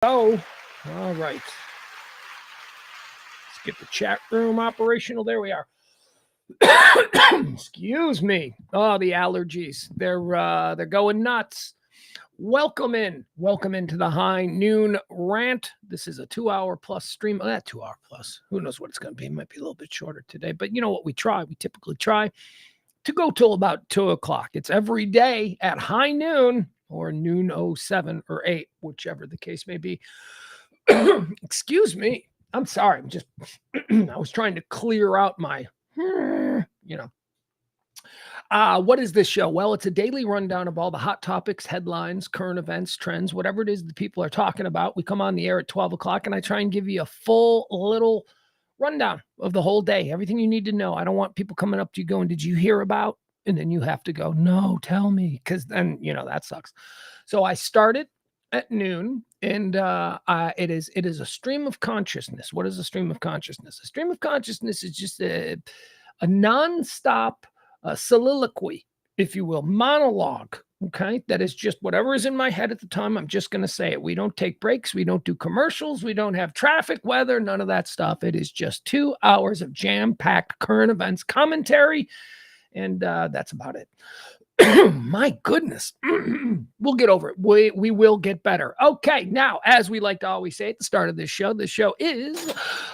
Oh, all right. Let's get the chat room operational. There we are. Excuse me. Oh, the allergies. They're going nuts. Welcome into the high noon rant. This is a 2 hour plus stream. 2 hour plus. Who knows what it's going to be? It might be a little bit shorter today, but you know what we try? We typically try to go till about 2 o'clock. It's every day at high noon or noon 07 or 8, whichever the case may be. Excuse me. I'm sorry. I'm just, I was trying to clear out my, what is this show? Well, it's a daily rundown of all the hot topics, headlines, current events, trends, whatever it is that people are talking about. We come on the air at 12 o'clock and I try and give you a full little rundown of the whole day, everything you need to know. I don't want people coming up to you going, "Did you hear about?" And then you have to go, "No, tell me," because then, that sucks. So I started at noon, and it is a stream of consciousness. What is a stream of consciousness? A stream of consciousness is just a nonstop soliloquy, if you will, monologue. Okay, that is just whatever is in my head at the time. I'm just going to say it. We don't take breaks. We don't do commercials. We don't have traffic, weather, none of that stuff. It is just 2 hours of jam-packed current events commentary, and that's about it. My goodness. We'll get over it. We will get better. Okay, now, as we like to always say at the start of this show is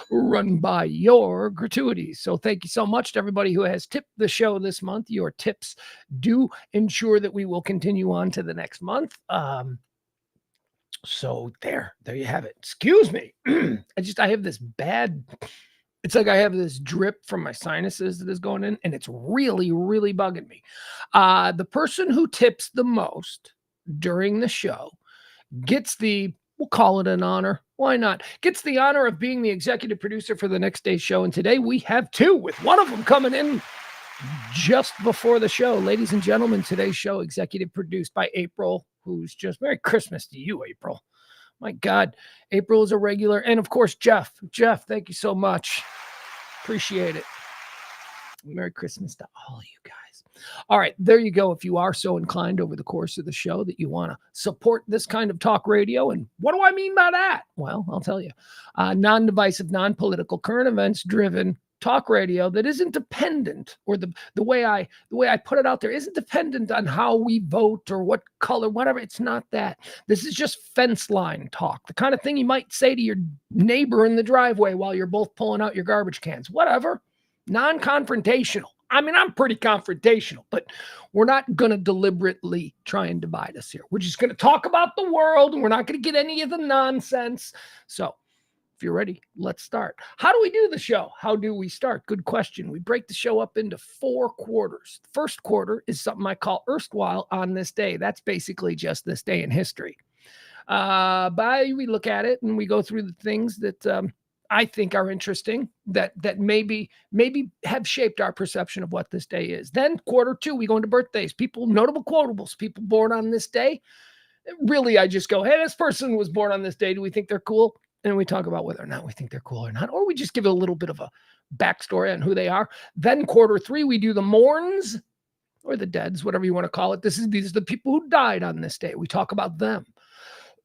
run by your gratuities. So thank you so much to everybody who has tipped the show this month. Your tips do ensure that we will continue on to the next month. So there you have it. Excuse me. I have this bad... It's like I have this drip from my sinuses that is going in, and it's really, really bugging me. The person who tips the most during the show gets we'll call it an honor. Why not? Gets the honor of being the executive producer for the next day's show. And today we have two, with one of them coming in just before the show. Ladies and gentlemen, today's show executive produced by April, who's just Merry Christmas to you, April. My God, April is a regular. And of course, Jeff. Jeff, thank you so much. Appreciate it. Merry Christmas to all you guys. All right, there you go. If you are so inclined over the course of the show that you want to support this kind of talk radio, and what do I mean by that? Well, I'll tell you. Non-divisive, non-political, current events driven talk radio that isn't dependent, or the way I put it out there isn't dependent on how we vote or what color, whatever. It's not that. This is just fence line talk, the kind of thing you might say to your neighbor in the driveway while you're both pulling out your garbage cans, whatever. Non-confrontational. I mean, I'm pretty confrontational, but we're not going to deliberately try and divide us here. We're just going to talk about the world, and we're not going to get any of the nonsense. So if you're ready, let's start. How do we do the show? How do we start? Good question. We break the show up into 4 quarters. The first quarter is something I call erstwhile on this day. That's basically just this day in history. We look at it and we go through the things that I think are interesting, that maybe have shaped our perception of what this day is. Then quarter 2, we go into birthdays, people, notable quotables, people born on this day. Really, I just go, hey, this person was born on this day. Do we think they're cool? And we talk about whether or not we think they're cool or not, or we just give a little bit of a backstory on who they are. Then quarter 3, we do the Morans, or the Deads, whatever you want to call it. These are the people who died on this day. We talk about them.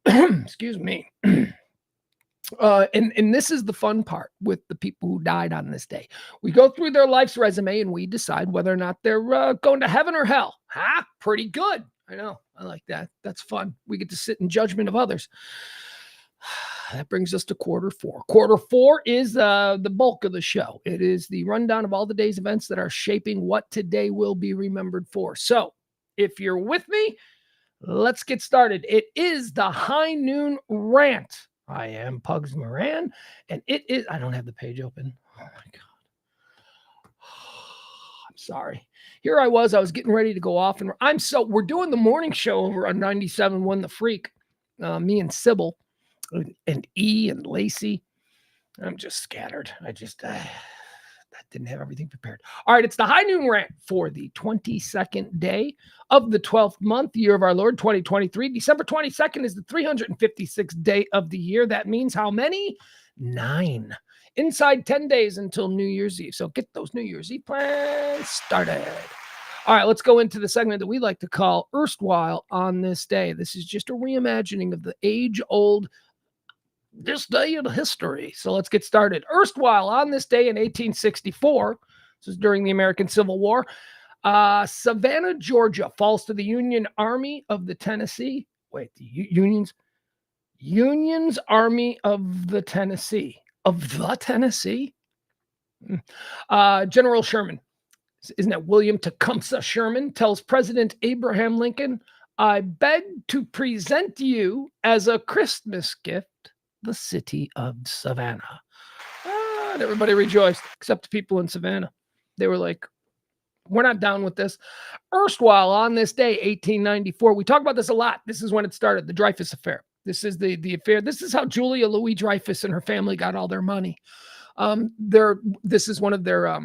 Excuse me. And this is the fun part with the people who died on this day. We go through their life's resume and we decide whether or not they're going to heaven or hell. Pretty good. I know. I like that. That's fun. We get to sit in judgment of others. That brings us to quarter 4. Quarter 4 is the bulk of the show. It is the rundown of all the day's events that are shaping what today will be remembered for. So if you're with me, let's get started. It is the High Noon Rant. I am Pugs Moran, and it is... I don't have the page open. Oh, my God. I'm sorry. Here I was getting ready to go off, and we're doing the morning show over on 97.1 The Freak. Me and Sybil. And E and Lacey. I'm just scattered. I didn't have everything prepared. All right, it's the High Noon Rant for the 22nd day of the 12th month, year of our Lord, 2023. December 22nd is the 356th day of the year. That means how many? 9. Inside 10 days until New Year's Eve. So get those New Year's Eve plans started. All right, let's go into the segment that we like to call Erstwhile on this day. This is just a reimagining of the age-old this day in history. So let's get started. Erstwhile, on this day in 1864, this is during the American Civil War, Savannah, Georgia falls to the Union Army of the Tennessee. Wait, the Union's Army of the Tennessee. Of the Tennessee? General Sherman. Isn't that William Tecumseh Sherman tells President Abraham Lincoln, I beg to present you as a Christmas gift the city of Savannah. And everybody rejoiced, except the people in Savannah. They were like, we're not down with this. Erstwhile, on this day, 1894, we talk about this a lot. This is when it started, the Dreyfus Affair. This is the affair. This is how Julia Louis Dreyfus and her family got all their money. This is one of their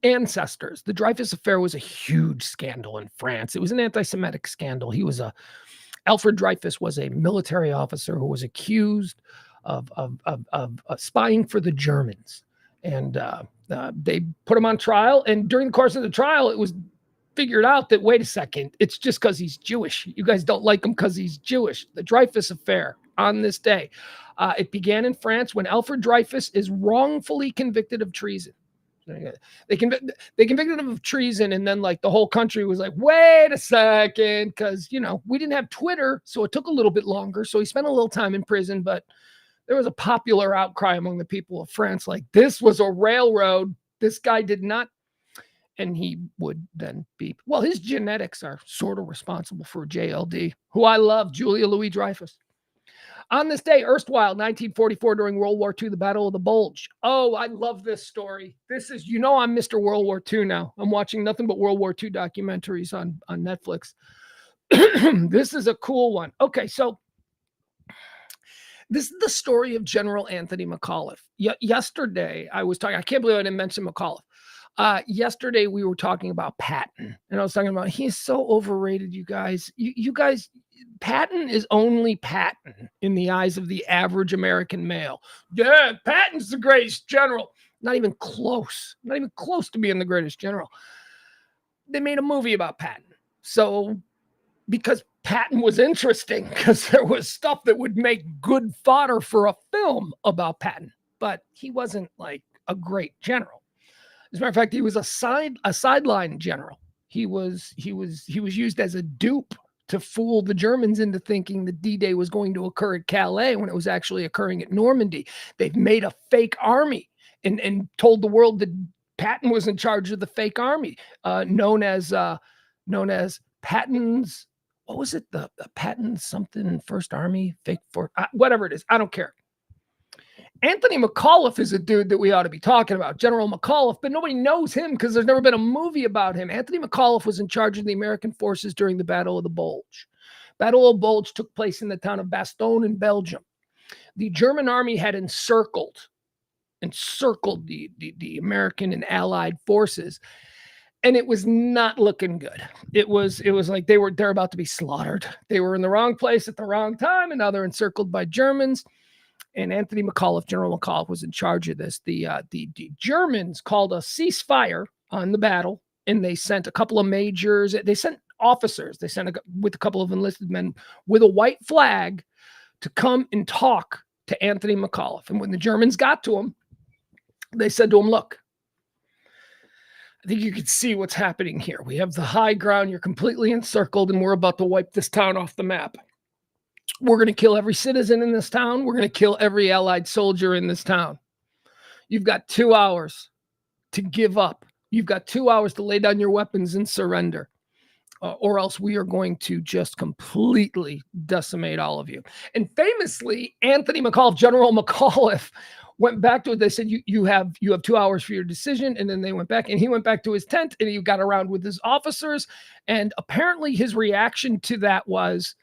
ancestors. The Dreyfus Affair was a huge scandal in France. It was an anti-Semitic scandal. Alfred Dreyfus was a military officer who was accused of spying for the Germans. And they put him on trial. And during the course of the trial, it was figured out that, wait a second, it's just because he's Jewish. You guys don't like him because he's Jewish. The Dreyfus Affair on this day. It began in France when Alfred Dreyfus is wrongfully convicted of treason. They convicted him of treason, and then like the whole country was like, wait a second, because we didn't have Twitter, so it took a little bit longer. So he spent a little time in prison, but there was a popular outcry among the people of France, like this was a railroad. This guy did not, and he would then be, well, his genetics are sort of responsible for JLD, who I love, Julia Louis Dreyfus. On this day, erstwhile, 1944, during World War II, the Battle of the Bulge. Oh, I love this story. This is, I'm Mr. World War II now. I'm watching nothing but World War II documentaries on Netflix. This is a cool one. Okay, so this is the story of General Anthony McAuliffe. Yesterday, I was talking, I can't believe I didn't mention McAuliffe. Yesterday, we were talking about Patton, and I was talking about he's so overrated, you guys. You guys, Patton is only Patton in the eyes of the average American male. Yeah, Patton's the greatest general. Not even close. Not even close to being the greatest general. They made a movie about Patton. So, because Patton was interesting, because there was stuff that would make good fodder for a film about Patton, but he wasn't like a great general. As a matter of fact, he was a sideline general. He was used as a dupe to fool the Germans into thinking that D-Day was going to occur at Calais when it was actually occurring at Normandy. They've made a fake army and told the world that Patton was in charge of the fake army, known as Patton's. What was it? The Patton something First Army fake for whatever it is. I don't care. Anthony McAuliffe is a dude that we ought to be talking about, General McAuliffe, but nobody knows him because there's never been a movie about him. Anthony McAuliffe was in charge of the American forces during the Battle of the Bulge. Battle of the Bulge took place in the town of Bastogne in Belgium. The German army had encircled the American and Allied forces, and it was not looking good. It was like they're about to be slaughtered. They were in the wrong place at the wrong time, and now they're encircled by Germans. And Anthony McAuliffe, General McAuliffe, was in charge of this. The Germans called a ceasefire on the battle, and they sent a couple of majors. They sent officers. They sent with a couple of enlisted men with a white flag to come and talk to Anthony McAuliffe. And when the Germans got to him, they said to him, look, I think you can see what's happening here. We have the high ground. You're completely encircled, and we're about to wipe this town off the map. We're going to kill every citizen in this town. We're going to kill every Allied soldier in this town. You've got 2 hours to give up. You've got 2 hours to lay down your weapons and surrender, or else we are going to just completely decimate all of you. And famously, Anthony McAuliffe, General McAuliffe, went back to it. They said, you have 2 hours for your decision. And then they went back, and he went back to his tent, and he got around with his officers. And apparently his reaction to that was,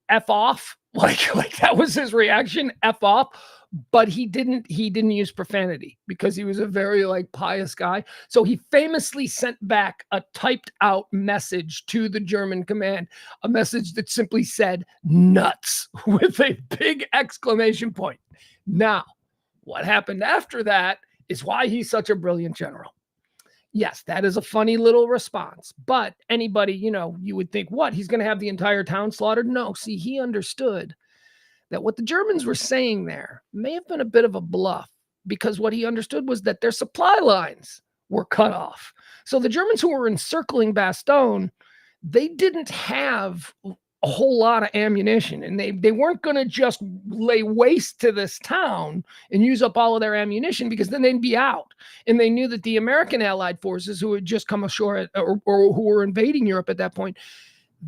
F off, like that was his reaction, F off. But he didn't use profanity because he was a very pious guy. So he famously sent back a typed out message to the German command, a message that simply said nuts with a big exclamation point. Now, what happened after that is why he's such a brilliant general. Yes, that is a funny little response, but anybody, you would think, what, he's going to have the entire town slaughtered? No, see, he understood that what the Germans were saying there may have been a bit of a bluff, because what he understood was that their supply lines were cut off. So the Germans who were encircling Bastogne, they didn't have a whole lot of ammunition, and they weren't going to just lay waste to this town and use up all of their ammunition, because then they'd be out. And they knew that the American Allied forces who had just come ashore or who were invading Europe at that point,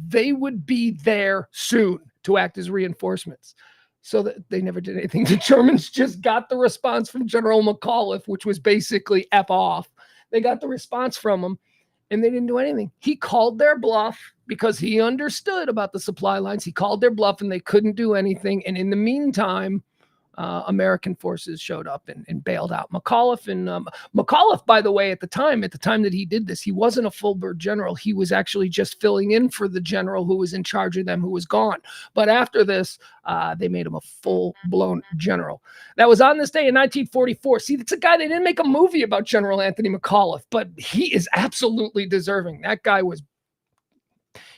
they would be there soon to act as reinforcements. So that they never did anything. The Germans just got the response from General McAuliffe, which was basically F off. They got the response from him, and they didn't do anything. He called their bluff because he understood about the supply lines. He called their bluff, and they couldn't do anything. And in the meantime, American forces showed up and bailed out McAuliffe. And McAuliffe, by the way, at the time that he did this, he wasn't a full-bird general. He was actually just filling in for the general who was in charge of them, who was gone. But after this, they made him a full-blown general. That was on this day in 1944. See, it's a guy, they didn't make a movie about General Anthony McAuliffe, but he is absolutely deserving. That guy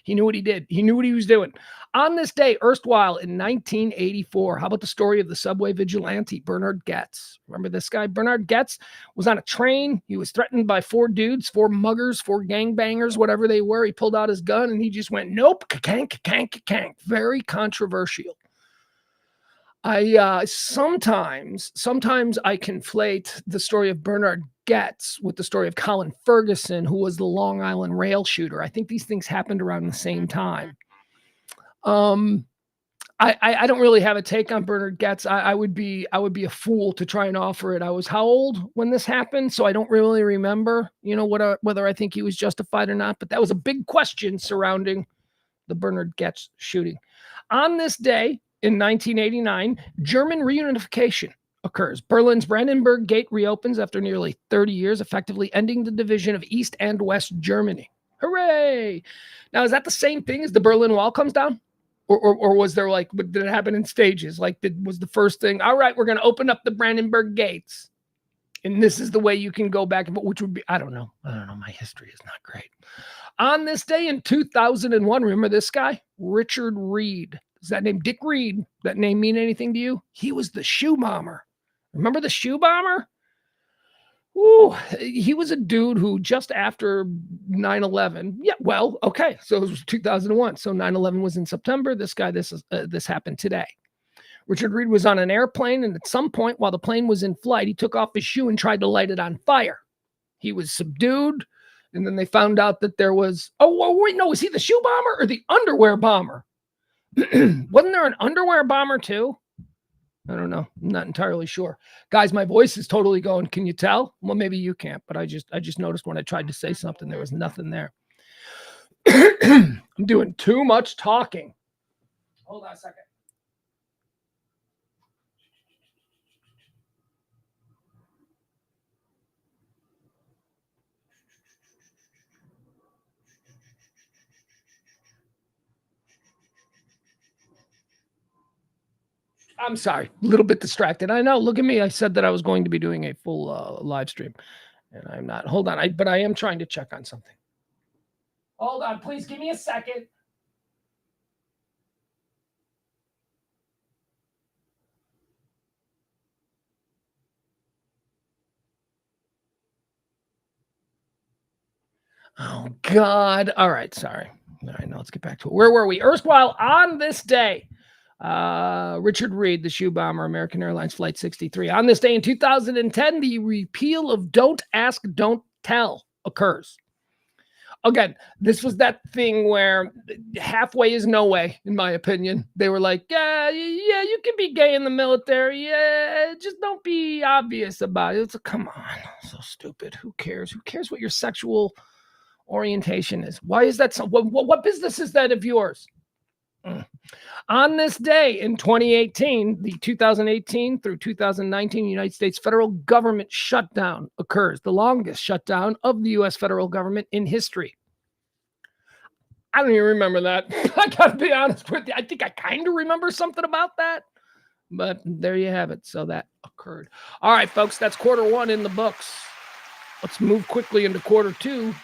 he knew what he did. He knew what he was doing. On this day, erstwhile in 1984, how about the story of the subway vigilante, Bernard Goetz? Remember this guy? Bernard Goetz was on a train. He was threatened by 4 dudes, 4 muggers, 4 gangbangers, whatever they were. He pulled out his gun and he just went, nope, ka-kank, ka-kank, ka-kank. Very controversial. Sometimes I conflate the story of Bernard Goetz with the story of Colin Ferguson, who was the Long Island rail shooter. I think these things happened around the same time. I don't really have a take on Bernard Goetz. I would be a fool to try and offer it. I was how old when this happened, so I don't really remember, whether I think he was justified or not. But that was a big question surrounding the Bernard Goetz shooting. On this day in 1989, German reunification occurs. Berlin's Brandenburg Gate reopens after nearly 30 years, effectively ending the division of East and West Germany. Hooray! Now, is that the same thing as the Berlin Wall comes down? Or was there did it happen in stages? Was the first thing, all right, we're going to open up the Brandenburg Gates, and this is the way you can go back, which would be, I don't know. My history is not great. On this day in 2001, remember this guy? Richard Reed. Does that name, Dick Reed, that name mean anything to you? He was the shoe bomber. Remember the shoe bomber? Ooh, he was a dude who just after 9/11, so it was 2001. So 9/11 was in September. This happened today. Richard Reed was on an airplane, and at some point while the plane was in flight, he took off his shoe and tried to light it on fire. He was subdued, and then they found out that there was, was he the shoe bomber or the underwear bomber? Wasn't there an underwear bomber too? I don't know. I'm not entirely sure. Guys, my voice is totally going. Can you tell? Well, maybe you can't, but I just noticed when I tried to say something, there was nothing there. I'm doing too much talking. Hold on a second. I'm sorry, a little bit distracted. I know. Look at me. I said that I was going to be doing a full live stream, and I'm not. Hold on. But I am trying to check on something. Hold on. Please give me a second. Oh, God. All right. Sorry. All right. Now let's get back to it. Where were we? Erstwhile on this day, Richard Reed, the shoe bomber, American Airlines Flight 63. On this day in 2010, the repeal of Don't Ask, Don't Tell occurs. Again, this was that thing where halfway is no way, in my opinion. They were like, yeah, you can be gay in the military. Yeah, just don't be obvious about it. It's like, come on, so stupid. Who cares? Who cares what your sexual orientation is? Why is that so? What business is that of yours? On this day in 2018, the 2018 through 2019 United States federal government shutdown occurs, the longest shutdown of the U.S. federal government in history. I don't even remember that. I got to be honest with you. I think I kind of remember something about that, but there you have it. So that occurred. All right, folks, that's quarter one in the books. Let's move quickly into quarter two.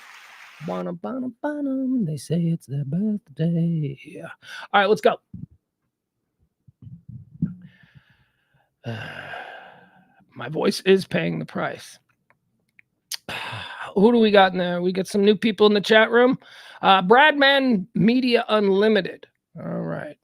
They say it's their birthday. All right, let's go. My voice is paying the price. Who do we got in there? We got some new people in the chat room. Bradman Media Unlimited. All right.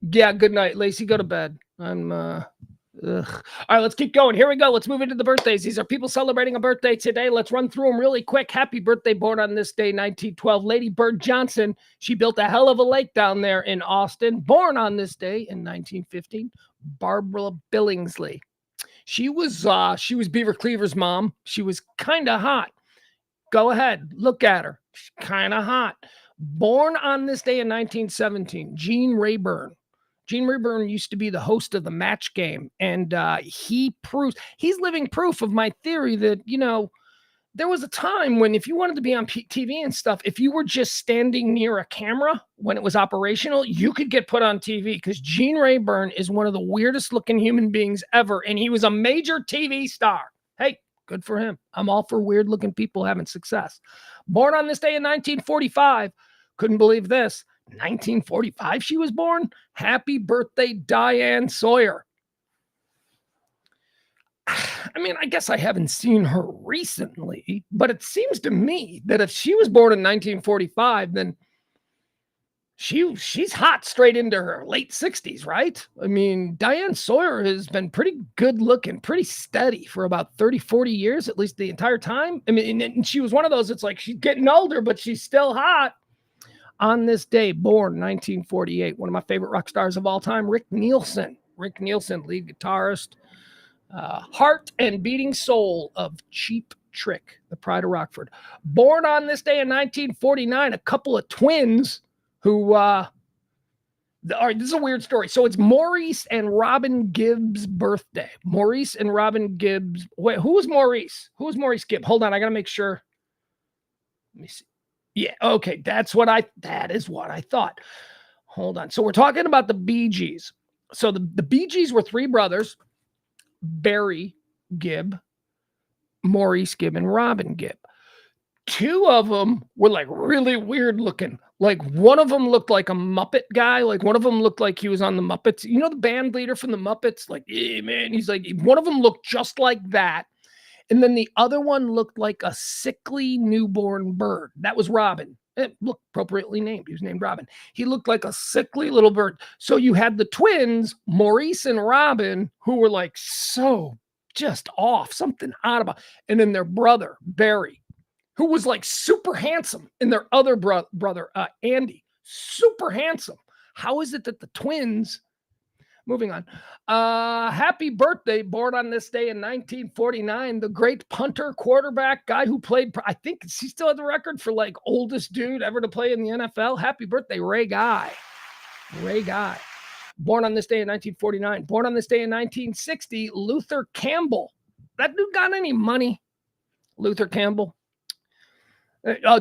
Yeah, good night, Lacey. Go to bed. I'm All right, let's keep going. Here we go. Let's move into the birthdays. These are people celebrating a birthday today. Let's run through them really quick. Happy birthday, born on this day, 1912. Lady Bird Johnson. She built a hell of a lake down there in Austin. Born on this day in 1915. Barbara Billingsley. She was Beaver Cleaver's mom. She was kind of hot. Go ahead, look at her. She's kind of hot. Born on this day in 1917, Gene Rayburn. Gene Rayburn used to be the host of the Match Game, and he's living proof of my theory that, there was a time when if you wanted to be on TV and stuff, if you were just standing near a camera when it was operational, you could get put on TV, because Gene Rayburn is one of the weirdest looking human beings ever, and he was a major TV star. Hey, good for him. I'm all for weird looking people having success. Born on this day in 1945. Couldn't believe this. 1945 she was born. Happy birthday, Diane Sawyer. I mean, I guess I haven't seen her recently, but it seems to me that if she was born in 1945, then she's hot straight into her late 60s, right? I mean, Diane Sawyer has been pretty good looking, pretty steady for about 30, 40 years, at least the entire time. I mean, and she was one of those, it's like she's getting older, but she's still hot. On this day, born 1948, one of my favorite rock stars of all time, Rick Nielsen. Rick Nielsen, lead guitarist, heart and beating soul of Cheap Trick, the Pride of Rockford. Born on this day in 1949, a couple of twins who, all right, this is a weird story. So it's Maurice and Robin Gibbs' birthday. Maurice and Robin Gibbs. Wait, who was Maurice? Who was Maurice Gibb? Hold on, I got to make sure. Let me see. Yeah, okay, that is what I thought. Hold on. So we're talking about the Bee Gees. So the Bee Gees were three brothers, Barry Gibb, Maurice Gibb, and Robin Gibb. Two of them were like really weird looking. Like one of them looked like a Muppet guy. Like one of them looked like he was on the Muppets. You know the band leader from the Muppets? Like, yeah, man, he's like, one of them looked just like that. And then the other one looked like a sickly newborn bird. That was Robin. It looked appropriately named. He was named Robin. He looked like a sickly little bird. So you had the twins, Maurice and Robin, who were like so just off, something odd about. And then their brother, Barry, who was like super handsome. And their other brother, Andy, super handsome. How is it that the twins... Moving on. Happy birthday, born on this day in 1949, the great punter, quarterback, guy who played, I think he still had the record for like oldest dude ever to play in the NFL. Happy birthday, Ray Guy. Ray Guy. Born on this day in 1949. Born on this day in 1960, Luther Campbell. That dude got any money? Luther Campbell.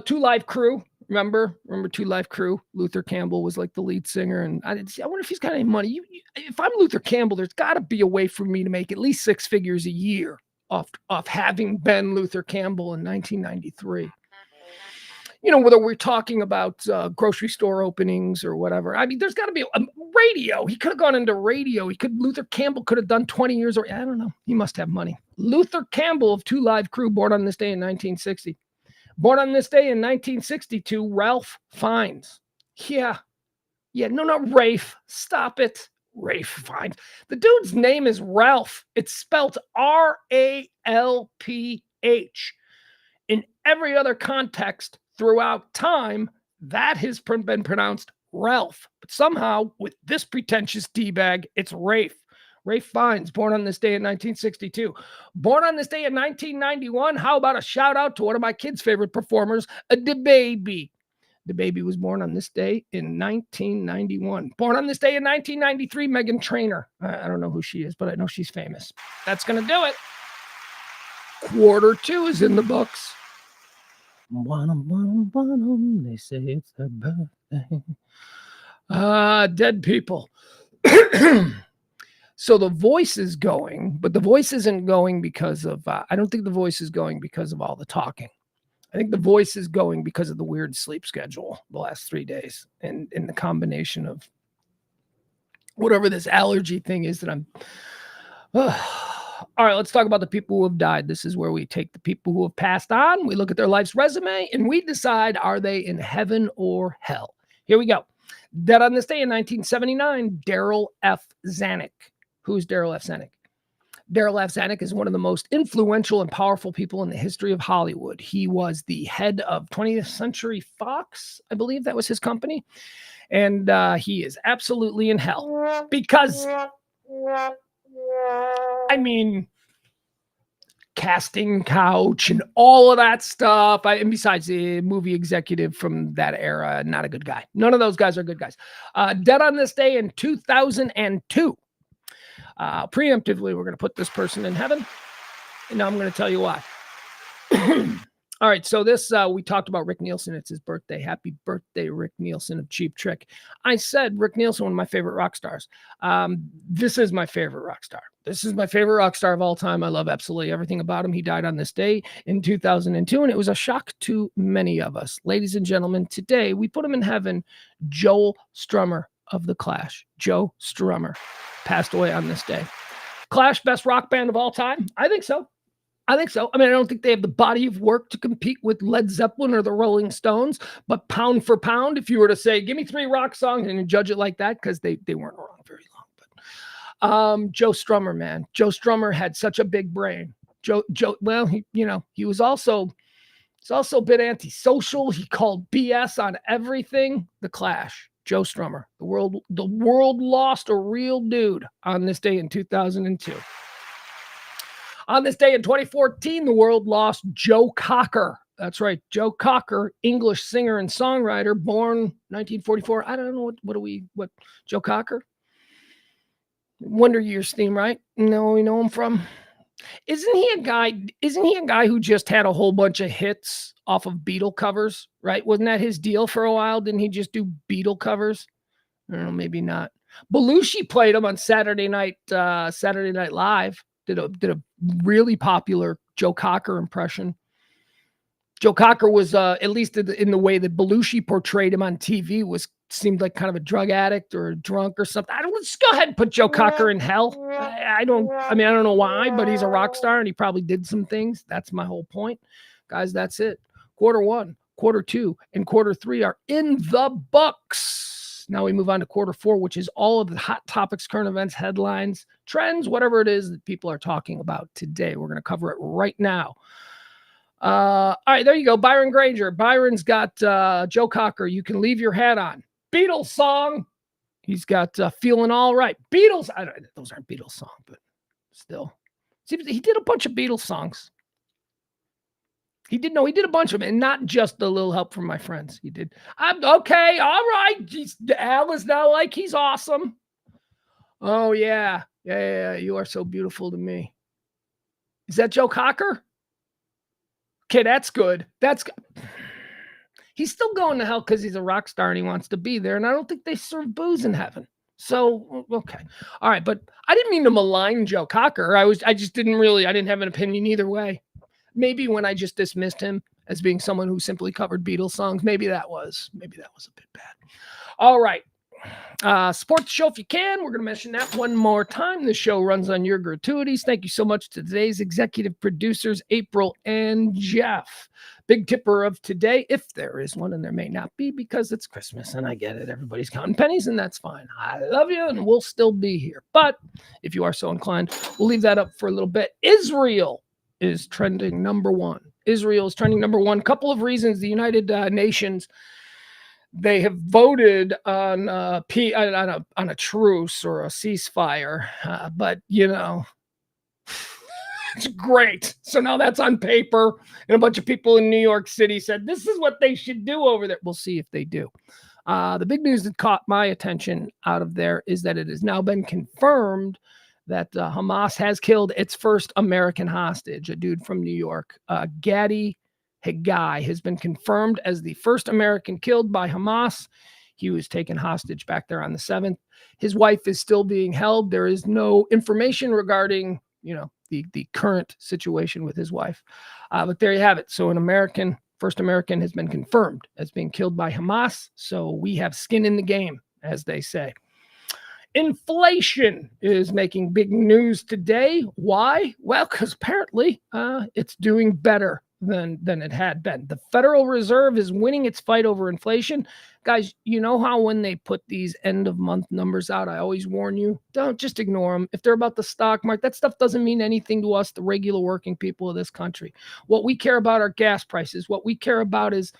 Two Live Crew. Remember Two Live Crew? Luther Campbell was like the lead singer, and I wonder if he's got any money. If I'm Luther Campbell, there's got to be a way for me to make at least six figures a year off having been Luther Campbell in 1993. Whether we're talking about grocery store openings or whatever. I mean, there's got to be a radio. He could have gone into radio. Luther Campbell could have done 20 years, or I don't know. He must have money. Luther Campbell of Two Live Crew, born on this day in 1960. Born on this day in 1962, Ralph Fiennes. Yeah, no, not Rafe. Stop it. Rafe Fiennes. The dude's name is Ralph. It's spelled Ralph. In every other context throughout time, that has been pronounced Ralph. But somehow, with this pretentious D-bag, it's Rafe. Rafe Fiennes, born on this day in 1962. Born on this day in 1991, how about a shout out to one of my kids' favorite performers, DaBaby. DaBaby was born on this day in 1991. Born on this day in 1993, Meghan Trainor. I don't know who she is, but I know she's famous. That's going to do it. Quarter two is in the books. They say it's their birthday. Dead people. So the voice is going, but the voice isn't going because of, I don't think the voice is going because of all the talking. I think the voice is going because of the weird sleep schedule the last 3 days and the combination of whatever this allergy thing is that I'm. All right, let's talk about the people who have died. This is where we take the people who have passed on, we look at their life's resume, and we decide, are they in heaven or hell? Here we go. Dead on this day in 1979, Daryl F. Zanuck. Who's Daryl F. Zanuck? Daryl F. Zanuck is one of the most influential and powerful people in the history of Hollywood. He was the head of 20th Century Fox, I believe that was his company. And he is absolutely in hell because, I mean, casting couch and all of that stuff. And besides, the movie executive from that era, not a good guy. None of those guys are good guys. Dead on this day in 2002. Preemptively, we're going to put this person in heaven. And now I'm going to tell you why. All right, so this, we talked about Rick Nielsen. It's his birthday. Happy birthday, Rick Nielsen of Cheap Trick. I said Rick Nielsen, one of my favorite rock stars. This is my favorite rock star. This is my favorite rock star of all time. I love absolutely everything about him. He died on this day in 2002, and it was a shock to many of us. Ladies and gentlemen, today we put him in heaven. Joel Strummer of The Clash. Joe Strummer passed away on this day. Clash, best rock band of all time? I think so. I think so. I mean, I don't think they have the body of work to compete with Led Zeppelin or the Rolling Stones, but pound for pound, if you were to say, give me 3 rock songs and judge it like that, because they weren't around very long. But Joe Strummer, man. Joe Strummer had such a big brain. Well, he was also a bit antisocial. He called BS on everything. The Clash. Joe Strummer. The world lost a real dude on this day in 2002. On this day in 2014, the world lost Joe Cocker. That's right, Joe Cocker, English singer and songwriter, born 1944. I don't know what Joe Cocker? Wonder Years theme, right? No, we know him from. Isn't he a guy who just had a whole bunch of hits off of Beatle covers, right? Wasn't that his deal for a while? Didn't he just do Beatle covers? I don't know, maybe not. Belushi played him on Saturday Night Live. Did a really popular Joe Cocker impression. Joe Cocker was, at least in the way that Belushi portrayed him on TV, seemed like kind of a drug addict or a drunk or something. Let's go ahead and put Joe Cocker in hell. I don't know why, but he's a rock star and he probably did some things. That's my whole point. Guys, that's it. Quarter 1, quarter 2, and quarter 3 are in the books. Now we move on to quarter 4, which is all of the hot topics, current events, headlines, trends, whatever it is that people are talking about today. We're going to cover it right now. All right, there you go. Byron Granger. Byron's got Joe Cocker. You Can Leave Your Hat On. Beatles song. He's got Feeling All Right. Beatles. Those aren't Beatles songs, but still. See, he did a bunch of Beatles songs. He did a bunch of them, and not just A Little Help from My Friends. He did. I'm okay. All right. Al is now like he's awesome. Oh, yeah. Yeah. You are so beautiful to me. Is that Joe Cocker? Okay, that's good. He's still going to hell because he's a rock star and he wants to be there. And I don't think they serve booze in heaven. So, okay. All right. But I didn't mean to malign Joe Cocker. I didn't have an opinion either way. Maybe when I just dismissed him as being someone who simply covered Beatles songs, maybe that was a bit bad. All right. Support the show if you can. We're going to mention that one more time. The show runs on your gratuities. Thank you so much to today's executive producers, April and Jeff. Big tipper of today, if there is one, and there may not be because it's Christmas, and I get it. Everybody's counting pennies, and that's fine. I love you, and we'll still be here. But if you are so inclined, we'll leave that up for a little bit. Israel is trending number 1. Israel is trending number 1. Couple of reasons. The United Nations, they have voted on a truce or a ceasefire, but it's great. So now that's on paper, and a bunch of people in New York City said this is what they should do over there. We'll see if they do. The big news that caught my attention out of there is that it has now been confirmed that Hamas has killed its first American hostage, a dude from New York. Gadi Haggai has been confirmed as the first American killed by Hamas. He was taken hostage back there on the 7th. His wife is still being held. There is no information regarding, the current situation with his wife. But there you have it. So first American has been confirmed as being killed by Hamas. So we have skin in the game, as they say. Inflation is making big news today. Why? Well, because apparently it's doing better than it had been. The Federal Reserve is winning its fight over inflation. Guys, you know how when they put these end of month numbers out, I always warn you, don't just ignore them. If they're about the stock market, that stuff doesn't mean anything to us, the regular working people of this country. What we care about are gas prices. What we care about is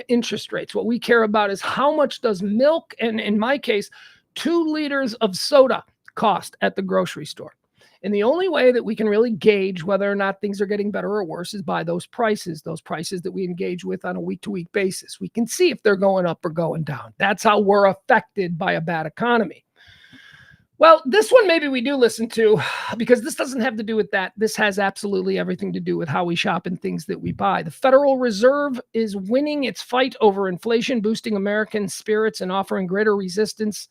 interest rates. What we care about is how much does milk, and in my case, 2 liters of soda cost at the grocery store. And the only way that we can really gauge whether or not things are getting better or worse is by those prices that we engage with on a week-to-week basis. We can see if they're going up or going down. That's how we're affected by a bad economy. Well, this one maybe we do listen to, because this doesn't have to do with that. This has absolutely everything to do with how we shop and things that we buy. The Federal Reserve is winning its fight over inflation, boosting American spirits and offering greater resistance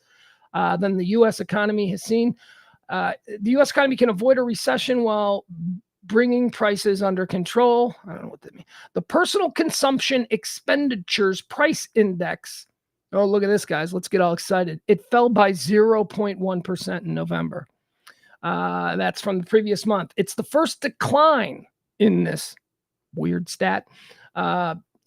than the U.S. economy has seen. The U.S. economy can avoid a recession while bringing prices under control. I don't know what that means. The Personal Consumption Expenditures Price Index. Oh, look at this, guys. Let's get all excited. It fell by 0.1% in November. That's from the previous month. It's the first decline in this weird stat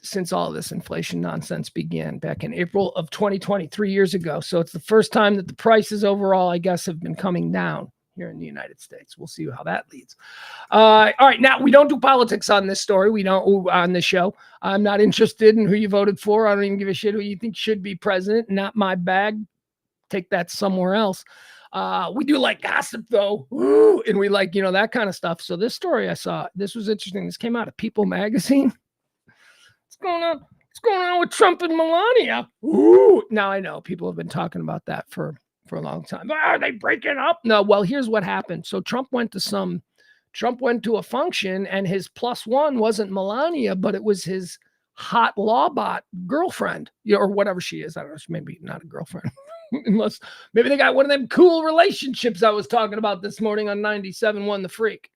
since all of this inflation nonsense began back in April of 2020, 3 years ago. So it's the first time that the prices overall, I guess, have been coming down here in the United States. We'll see how that leads. All right, now we don't do politics on this story. We don't on this show. I'm not interested in who you voted for. I don't even give a shit who you think should be president. Not my bag. Take that somewhere else. We do like gossip though. Ooh, and we like, that kind of stuff. So this story I saw, this was interesting. This came out of People magazine. What's going on with Trump and Melania? Ooh. Now I know people have been talking about that for a long time. Are they breaking up? No. Well, here's what happened. So Trump went to a function, and his plus one wasn't Melania, but it was his hot lawbot girlfriend, or whatever she is. I don't know. Maybe not a girlfriend, unless maybe they got one of them cool relationships I was talking about this morning on 97.1 The Freak.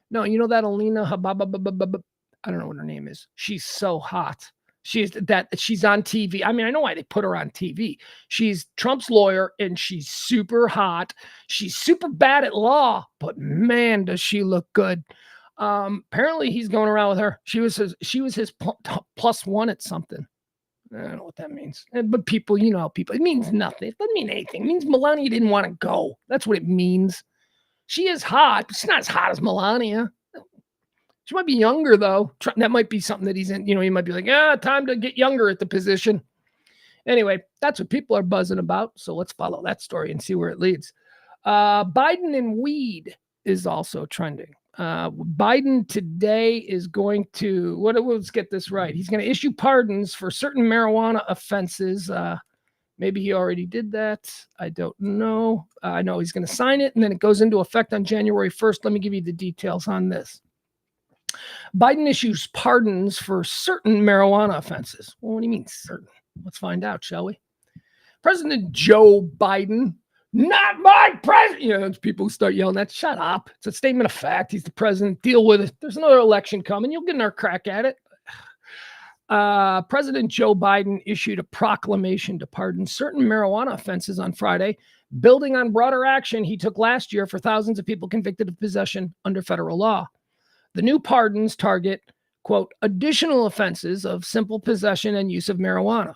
No, you know that Alina Hababa. I don't know what her name is. She's so hot. She's on TV. I mean, I know why they put her on TV. She's Trump's lawyer, and she's super hot. She's super bad at law, but man, does she look good. Apparently he's going around with her. She was his plus one at something. I don't know what that means. But people, it means nothing. It doesn't mean anything. It means Melania didn't want to go. That's what it means. She is hot, but she's not as hot as Melania. She might be younger, though. That might be something that he's in. He might be like, time to get younger at the position. Anyway, that's what people are buzzing about. So let's follow that story and see where it leads. Biden and weed is also trending. Biden today is going to, let's get this right. He's going to issue pardons for certain marijuana offenses. Maybe he already did that. I don't know. I know he's going to sign it, and then it goes into effect on January 1st. Let me give you the details on this. Biden issues pardons for certain marijuana offenses. Well, what do you mean certain? Let's find out, shall we? President Joe Biden, not my president. People start yelling that. Shut up. It's a statement of fact. He's the president. Deal with it. There's another election coming. You'll get another crack at it. President Joe Biden issued a proclamation to pardon certain marijuana offenses on Friday, building on broader action he took last year for thousands of people convicted of possession under federal law. The new pardons target, quote, additional offenses of simple possession and use of marijuana.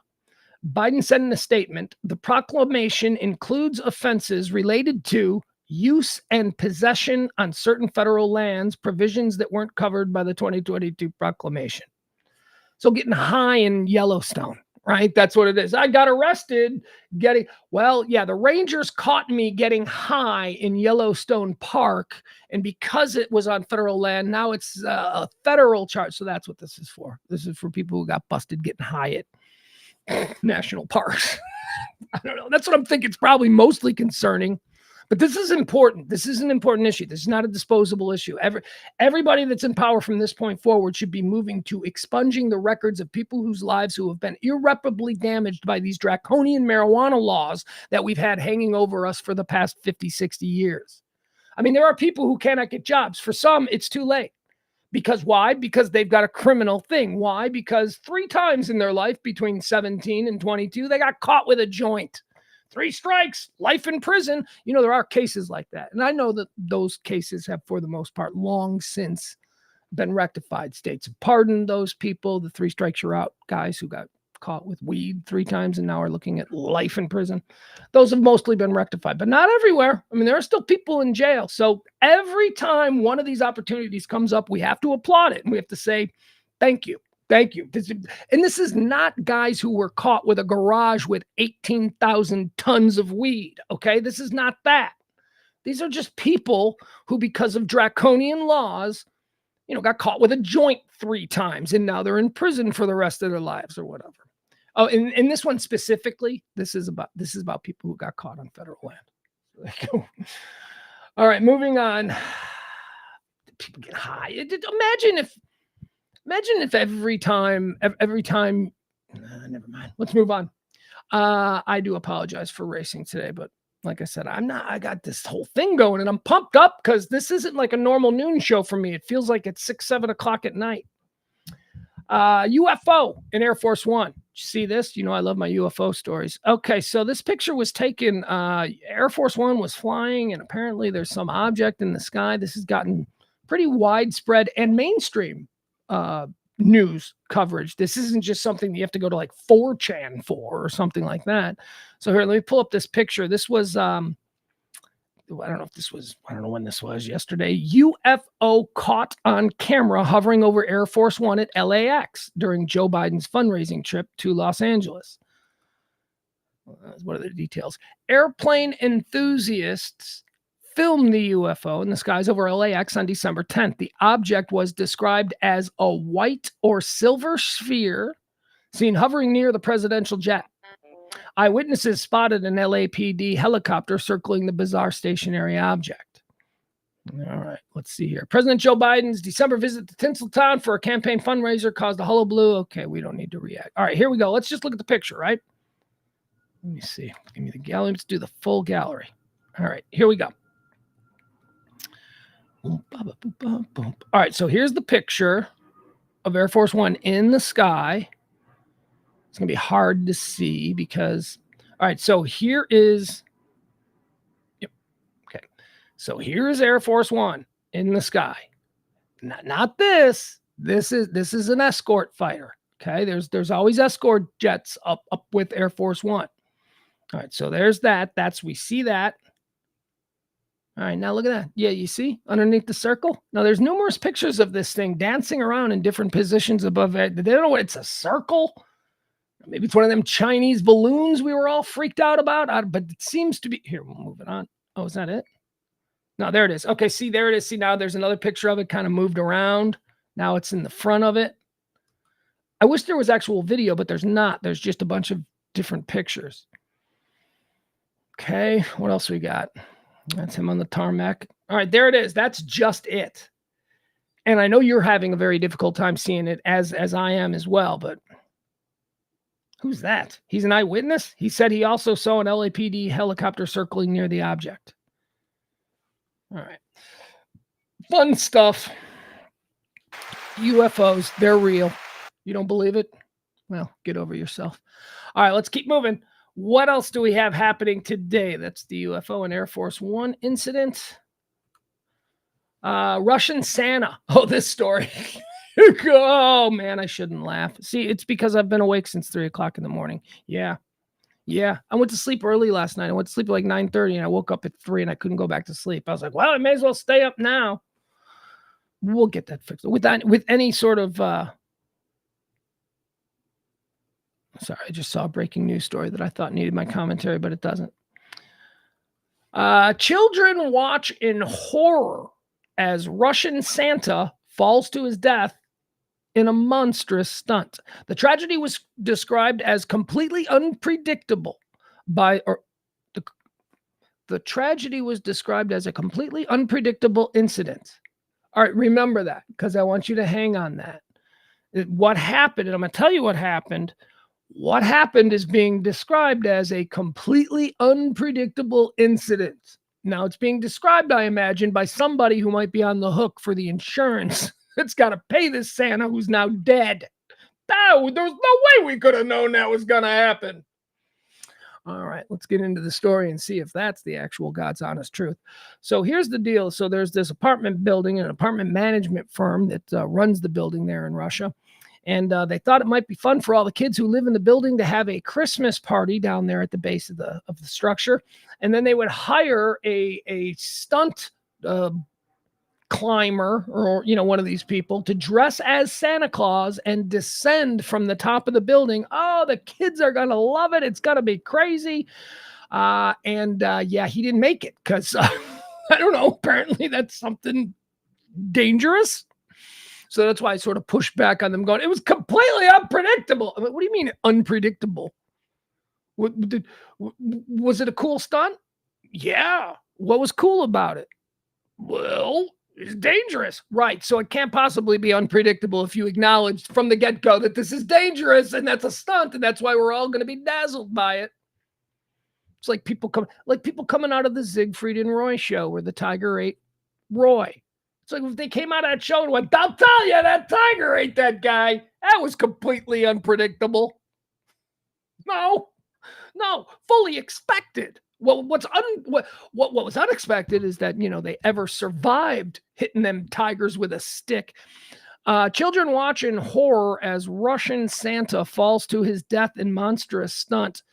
Biden said in a statement, the proclamation includes offenses related to use and possession on certain federal lands, provisions that weren't covered by the 2022 proclamation. So getting high in Yellowstone, right? That's what it is. I got arrested the Rangers caught me getting high in Yellowstone Park. And because it was on federal land, now it's a federal charge. So that's what this is for. This is for people who got busted getting high at national parks. I don't know. That's what I'm thinking. It's probably mostly concerning. But this is important. This is an important issue. This is not a disposable issue. Everybody that's in power from this point forward should be moving to expunging the records of people whose lives who have been irreparably damaged by these draconian marijuana laws that we've had hanging over us for the past 50, 60 years. I mean, there are people who cannot get jobs. For some, it's too late. Because why? Because they've got a criminal thing. Why? Because 3 times in their life between 17 and 22, they got caught with a joint. 3 strikes, life in prison. You know, there are cases like that. And I know that those cases have, for the most part, long since been rectified. States have pardoned those people. The 3 strikes you're out guys who got caught with weed 3 times and now are looking at life in prison. Those have mostly been rectified, but not everywhere. I mean, there are still people in jail. So every time one of these opportunities comes up, we have to applaud it. And we have to say, thank you. Thank you. And this is not guys who were caught with a garage with 18,000 tons of weed. Okay. This is not that. These are just people who, because of draconian laws, you know, got caught with a joint 3 times and now they're in prison for the rest of their lives or whatever. Oh, in this one specifically, this is about people who got caught on federal land. All right, moving on. People get high. Imagine if every time, never mind. Let's move on. I do apologize for racing today, but like I said, I got this whole thing going and I'm pumped up because this isn't like a normal noon show for me. It feels like it's 6, 7 o'clock at night. UFO in Air Force One. Did you see this? You know, I love my UFO stories. Okay. So this picture was taken, Air Force One was flying and apparently there's some object in the sky. This has gotten pretty widespread and mainstream, news coverage. This isn't just something you have to go to like 4chan for or something like that. So here, let me pull up this picture. This was, I don't know when this was, yesterday. UFO caught on camera hovering over Air Force One at LAX during Joe Biden's fundraising trip to Los Angeles. What are the details? Airplane enthusiasts filmed the UFO in the skies over LAX on December 10th. The object was described as a white or silver sphere seen hovering near the presidential jet. Eyewitnesses spotted an LAPD helicopter circling the bizarre stationary object. All right, let's see here. President Joe Biden's December visit to Tinseltown for a campaign fundraiser caused a hullabaloo. Okay, we don't need to react. All right, here we go. Let's just look at the picture, right? Let me see. Give me the gallery. Let's do the full gallery. All right, here we go. All right, so here's the picture of Air Force One in the sky. It's going to be hard to see because, all right, so here is, yep, okay. So here is Air Force One in the sky. Not this. This is an escort fighter, okay? There's always escort jets up with Air Force One. All right, so there's that. We see that. All right, now look at that. Yeah, you see underneath the circle? Now, there's numerous pictures of this thing dancing around in different positions above it. They don't know what it's a circle. Maybe it's one of them Chinese balloons we were all freaked out about. But it seems to be. Here, we'll move it on. Oh, is that it? No, there it is. Okay, see, there it is. See, now there's another picture of it kind of moved around. Now it's in the front of it. I wish there was actual video, but there's not. There's just a bunch of different pictures. Okay, what else we got? That's him on the tarmac. All right, there it is. That's just it. And I know you're having a very difficult time seeing it as I am as well, but who's that? He's an eyewitness? He said he also saw an LAPD helicopter circling near the object. All right. Fun stuff. UFOs, they're real. You don't believe it? Well, get over yourself. All right, let's keep moving. What else do we have happening today? That's the UFO and Air Force One incident. Russian Santa. Oh, this story. Oh, man, I shouldn't laugh. See, it's because I've been awake since 3 o'clock in the morning. Yeah. I went to sleep early last night. I went to sleep at like 9:30 and I woke up at 3 and I couldn't go back to sleep. I was like, well, I may as well stay up now. We'll get that fixed. With any sort of... Sorry, I just saw a breaking news story that I thought needed my commentary, but it doesn't. Children watch in horror as Russian Santa falls to his death in a monstrous stunt. The tragedy was described as completely unpredictable the tragedy was described as a completely unpredictable incident. All right, remember that because I want you to hang on that. What happened, and I'm going to tell you what happened. What happened is being described as a completely unpredictable incident. Now, it's being described, I imagine, by somebody who might be on the hook for the insurance that's got to pay this Santa who's now dead. Oh, there's no way we could have known that was going to happen. All right, let's get into the story and see if that's the actual God's honest truth. So here's the deal. So there's this apartment building, an apartment management firm that runs the building there in Russia. And they thought it might be fun for all the kids who live in the building to have a Christmas party down there at the base of the structure. And then they would hire a stunt climber, or one of these people, to dress as Santa Claus and descend from the top of the building. Oh, the kids are gonna love it. It's gonna be crazy. Yeah, he didn't make it because I don't know, apparently that's something dangerous. So that's why I sort of pushed back on them, going, it was completely unpredictable. I mean, what do you mean unpredictable? Was it a cool stunt? Yeah. What was cool about it? Well, it's dangerous. Right. So it can't possibly be unpredictable if you acknowledge from the get-go that this is dangerous and that's a stunt, and that's why we're all going to be dazzled by it. It's like people coming out of the Siegfried and Roy show where the tiger ate Roy. It's like if they came out of that show and went, I'll tell you, that tiger ate that guy. That was completely unpredictable. No, fully expected. Well, what was unexpected is that, they ever survived hitting them tigers with a stick. Children watch in horror as Russian Santa falls to his death in monstrous stunt.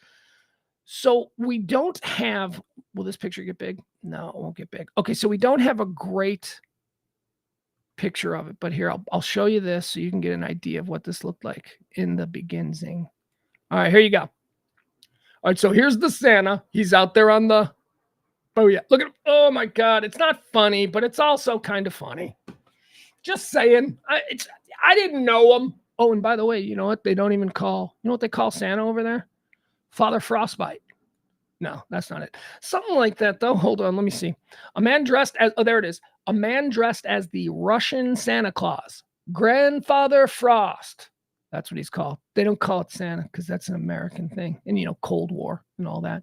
So we don't have, will this picture get big? No, it won't get big. Okay, so we don't have a great picture of it, but here, I'll show you this so you can get an idea of what this looked like in the beginning. All right, here you go. All right, so here's the Santa. He's out there on the, oh yeah, look at him. Oh my God, it's not funny, but it's also kind of funny. Just saying. I didn't know him. Oh, and by the way, you know what? They don't even call, you know what they call Santa over there? Father Frostbite. No, that's not it. Something like that, though. Hold on, let me see. A man dressed as, oh, there it is. A man dressed as the Russian Santa Claus, Grandfather Frost. That's what he's called. They don't call it Santa because that's an American thing. And, Cold War and all that.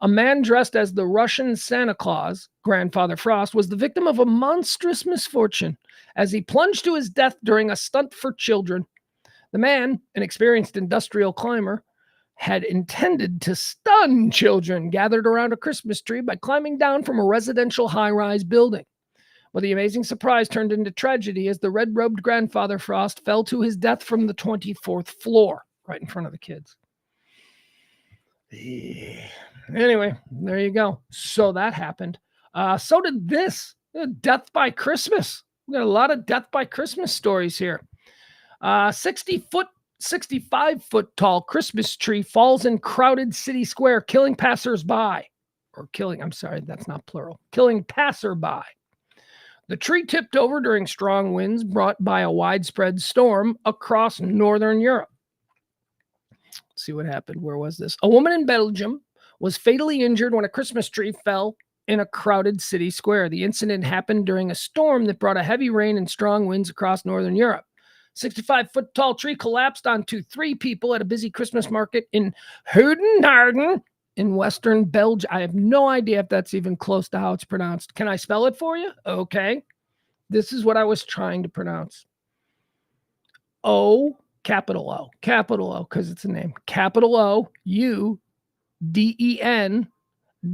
A man dressed as the Russian Santa Claus, Grandfather Frost, was the victim of a monstrous misfortune as he plunged to his death during a stunt for children. The man, an experienced industrial climber, had intended to stun children gathered around a Christmas tree by climbing down from a residential high-rise building. Well, the amazing surprise turned into tragedy as the red-robed Grandfather Frost fell to his death from the 24th floor, right in front of the kids. Anyway, there you go. So that happened. So did this. Death by Christmas. We got a lot of death by Christmas stories here. 65-foot tall Christmas tree falls in crowded city square, killing passersby. Killing passerby. The tree tipped over during strong winds brought by a widespread storm across northern Europe. Let's see what happened. Where was this? A woman in Belgium was fatally injured when a Christmas tree fell in a crowded city square. The incident happened during a storm that brought a heavy rain and strong winds across northern Europe. 65-foot tall tree collapsed onto 3 people at a busy Christmas market in Hoedenarden in western Belgium. I have no idea if that's even close to how it's pronounced. Can I spell it for you? Okay. This is what I was trying to pronounce. Capital O, because it's a name. Capital O, U-D-E-N,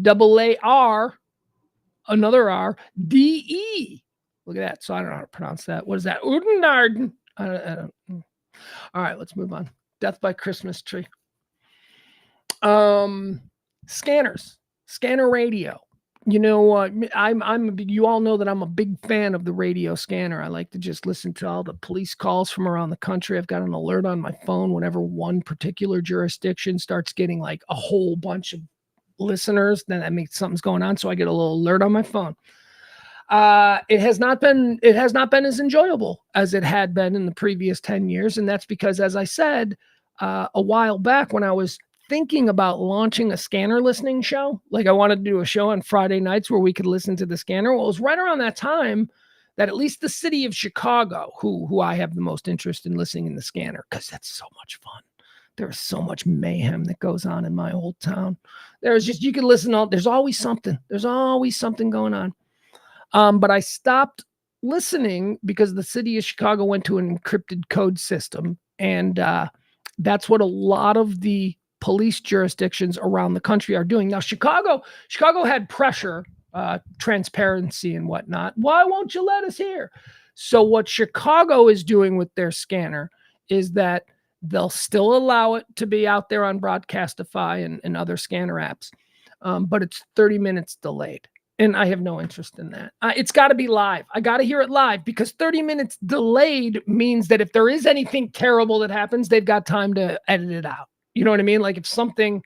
double A-R, another R, D-E. Look at that. So I don't know how to pronounce that. What is that? Hoedenarden. I don't. All right, let's move on. Death by Christmas tree. Scanners, scanner radio. You all know that I'm a big fan of the radio scanner. I like to just listen to all the police calls from around the country. I've got an alert on my phone whenever one particular jurisdiction starts getting like a whole bunch of listeners. Then that means something's going on. So I get a little alert on my phone. It has not been as enjoyable as it had been in the previous 10 years. And that's because, as I said, a while back when I was thinking about launching a scanner listening show, like I wanted to do a show on Friday nights where we could listen to the scanner. Well, it was right around that time that at least the city of Chicago, who I have the most interest in listening in the scanner, because that's so much fun. There's so much mayhem that goes on in my old town. You can listen there's always something. There's always something going on. But I stopped listening because the city of Chicago went to an encrypted code system. And that's what a lot of the police jurisdictions around the country are doing. Now, Chicago had pressure, transparency and whatnot. Why won't you let us here? So what Chicago is doing with their scanner is that they'll still allow it to be out there on Broadcastify and other scanner apps, but it's 30 minutes delayed. And I have no interest in that. It's got to be live. I got to hear it live, because 30 minutes delayed means that if there is anything terrible that happens, they've got time to edit it out. You know what I mean? Like if something,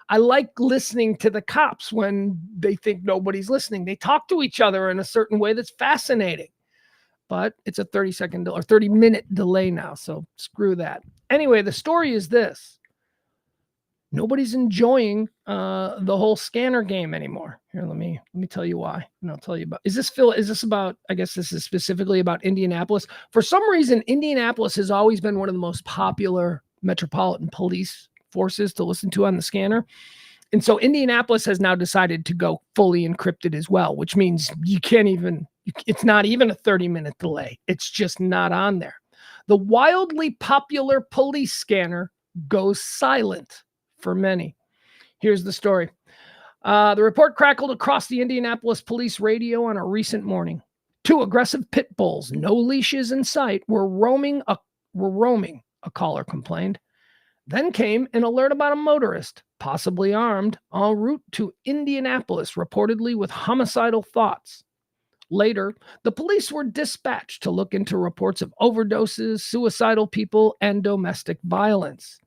I like listening to the cops when they think nobody's listening. They talk to each other in a certain way that's fascinating. But it's a 30-second or 30-minute delay now, so screw that. Anyway, the story is this. Nobody's enjoying the whole scanner game anymore. Here, let me tell you why, and I'll tell you about. Is this about? I guess this is specifically about Indianapolis. For some reason, Indianapolis has always been one of the most popular metropolitan police forces to listen to on the scanner, and so Indianapolis has now decided to go fully encrypted as well, which means you can't even. It's not even a 30-minute delay. It's just not on there. The wildly popular police scanner goes silent for many. Here's the story. The report crackled across the Indianapolis police radio on a recent morning. 2 aggressive pit bulls, no leashes in sight, were roaming, a caller complained. Then came an alert about a motorist, possibly armed, en route to Indianapolis, reportedly with homicidal thoughts. Later, the police were dispatched to look into reports of overdoses, suicidal people, and domestic violence.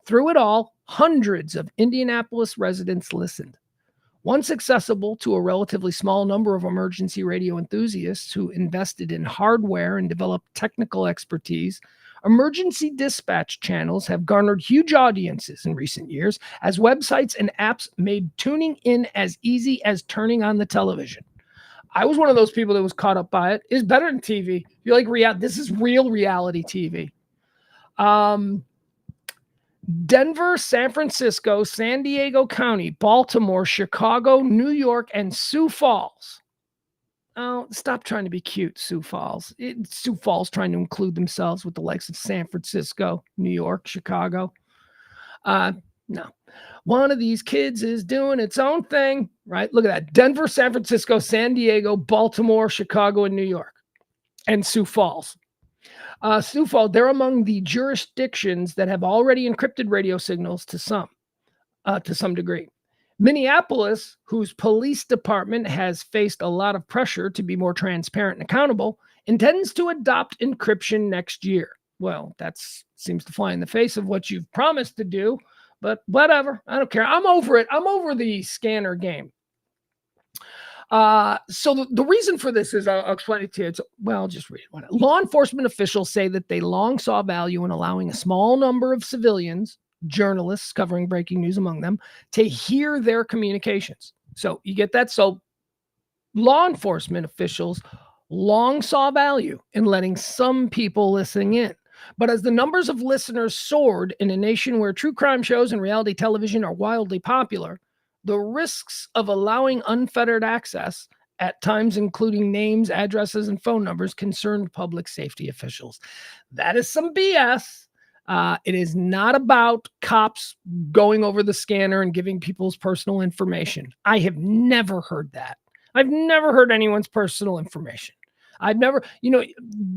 Through it all, hundreds of Indianapolis residents listened. Once accessible to a relatively small number of emergency radio enthusiasts who invested in hardware and developed technical expertise, emergency dispatch channels have garnered huge audiences in recent years as websites and apps made tuning in as easy as turning on the television. I was one of those people that was caught up by it. It's better than TV. You're like, this is real reality TV. Denver, San Francisco, San Diego County, Baltimore, Chicago, New York, and Sioux Falls. Oh, stop trying to be cute, Sioux Falls. Sioux Falls trying to include themselves with the likes of San Francisco, New York, Chicago. No. One of these kids is doing its own thing, right? Look at that. Denver, San Francisco, San Diego, Baltimore, Chicago, and New York. And Sioux Falls. Sioux Falls, they're among the jurisdictions that have already encrypted radio signals to some degree. Minneapolis, whose police department has faced a lot of pressure to be more transparent and accountable, intends to adopt encryption next year. Well, that seems to fly in the face of what you've promised to do. But whatever, I don't care. I'm over it. I'm over the scanner game. So the reason for this is, I'll explain it to you. I'll just read it. Law enforcement officials say that they long saw value in allowing a small number of civilians, journalists covering breaking news among them, to hear their communications. So you get that? So law enforcement officials long saw value in letting some people listening in. But as the numbers of listeners soared in a nation where true crime shows and reality television are wildly popular, the risks of allowing unfettered access, at times including names, addresses, and phone numbers, concerned public safety officials. That is some BS. It is not about cops going over the scanner and giving people's personal information. I have never heard that. I've never heard anyone's personal information. I've never,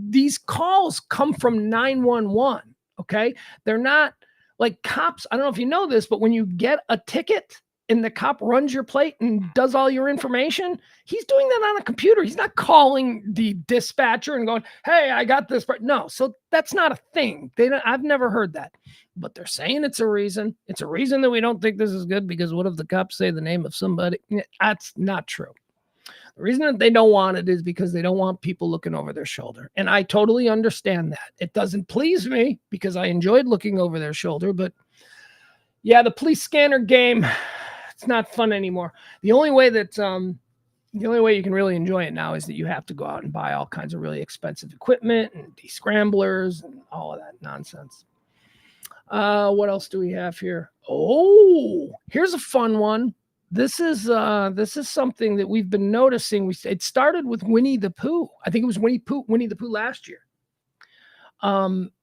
these calls come from 911, okay? They're not like cops. I don't know if you know this, but when you get a ticket and the cop runs your plate and does all your information, he's doing that on a computer. He's not calling the dispatcher and going, hey, I got this. No, so that's not a thing. I've never heard that, but they're saying it's a reason. It's a reason that we don't think this is good, because what if the cops say the name of somebody? That's not true. The reason that they don't want it is because they don't want people looking over their shoulder. And I totally understand that. It doesn't please me because I enjoyed looking over their shoulder. But yeah, the police scanner game, it's not fun anymore. The only way you can really enjoy it now is that you have to go out and buy all kinds of really expensive equipment and descramblers and all of that nonsense. What else do we have here? Oh, here's a fun one. This is something that we've been noticing. It started with Winnie the Pooh. I think it was Winnie the Pooh last year.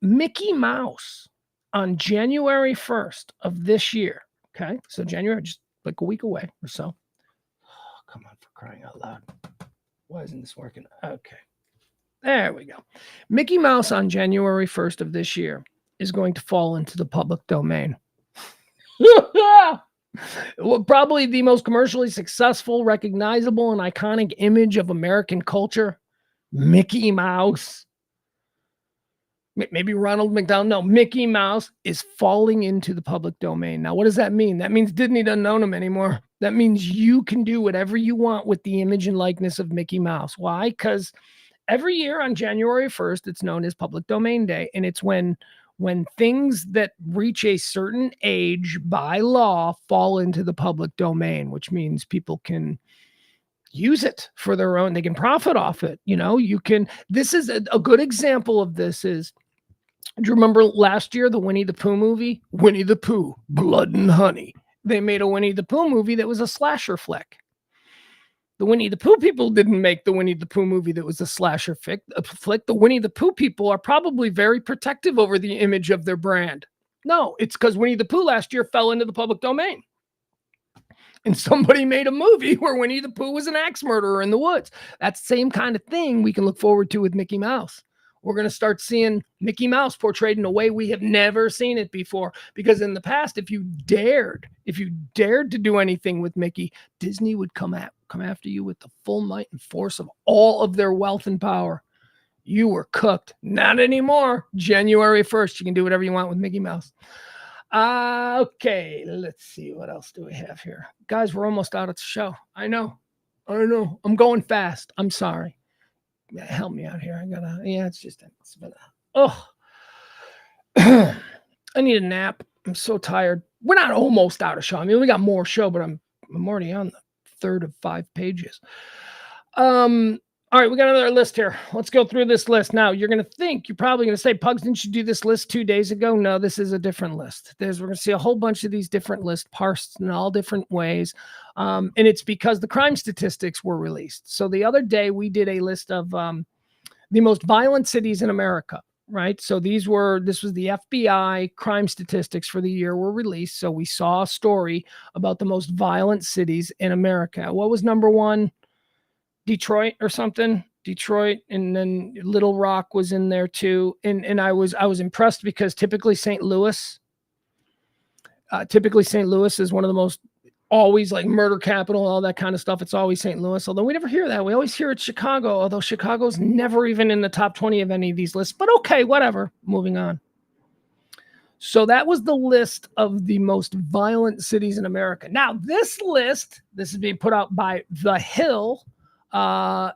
Mickey Mouse on January 1st of this year, okay? So January, just like a week away or so. Oh, come on, for crying out loud. Why isn't this working? Okay. There we go. Mickey Mouse on January 1st of this year is going to fall into the public domain. Well, probably the most commercially successful, recognizable, and iconic image of American culture, Mickey Mouse. Maybe Ronald McDonald. No, Mickey Mouse is falling into the public domain. Now, what does that mean? That means Disney doesn't own him anymore. That means you can do whatever you want with the image and likeness of Mickey Mouse. Why? Because every year on January 1st, it's known as Public Domain Day, and it's when things that reach a certain age by law fall into the public domain, which means people can use it for their own, they can profit off it. This is a good example of this is, do you remember last year, the Winnie the Pooh movie? Winnie the Pooh, Blood and Honey. They made a Winnie the Pooh movie that was a slasher flick. The Winnie the Pooh people didn't make the Winnie the Pooh movie that was a slasher flick. The Winnie the Pooh people are probably very protective over the image of their brand. No, it's because Winnie the Pooh last year fell into the public domain. And somebody made a movie where Winnie the Pooh was an axe murderer in the woods. That's the same kind of thing we can look forward to with Mickey Mouse. We're going to start seeing Mickey Mouse portrayed in a way we have never seen it before. Because in the past, if you dared to do anything with Mickey, Disney would come after you with the full might and force of all of their wealth and power. You were cooked. Not anymore. January 1st, you can do whatever you want with Mickey Mouse. Okay, let's see. What else do we have here? Guys, we're almost out of the show. I know. I'm going fast. I'm sorry. Help me out here. It's been I need a nap. I'm so tired. We're not almost out of show. I mean, we got more show, but I'm already on the third of 5 pages. All right, we got another list here. Let's go through this list. Now, you're probably going to say, Pugs, didn't you do this list 2 days ago? No, this is a different list. We're going to see a whole bunch of these different lists parsed in all different ways. And it's because the crime statistics were released. So the other day, we did a list of the most violent cities in America, right? So this was the FBI crime statistics for the year were released. So we saw a story about the most violent cities in America. What was number one? Detroit or something. Detroit, and then Little Rock was in there too. And I was impressed because typically St. Louis is one of the most always like murder capital, all that kind of stuff. It's always St. Louis, although we never hear that. We always hear it's Chicago, although Chicago's never even in the top 20 of any of these lists. But okay, whatever. Moving on. So that was the list of the most violent cities in America. Now, this is being put out by The Hill.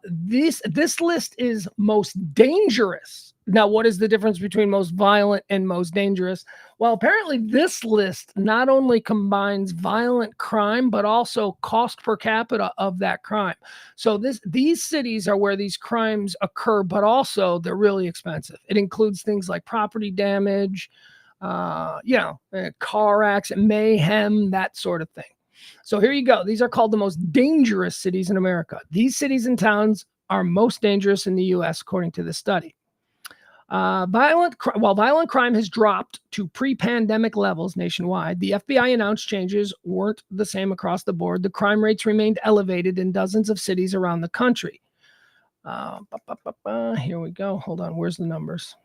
This list is most dangerous. Now, what is the difference between most violent and most dangerous? Well, apparently this list not only combines violent crime, but also cost per capita of that crime. So these cities are where these crimes occur, but also they're really expensive. It includes things like property damage, car accident, mayhem, that sort of thing. So here you go. These are called the most dangerous cities in America. These cities and towns are most dangerous in the U.S., according to this study. While violent crime has dropped to pre-pandemic levels nationwide, the FBI announced changes weren't the same across the board. The crime rates remained elevated in dozens of cities around the country. Here we go. Hold on. Where's the numbers?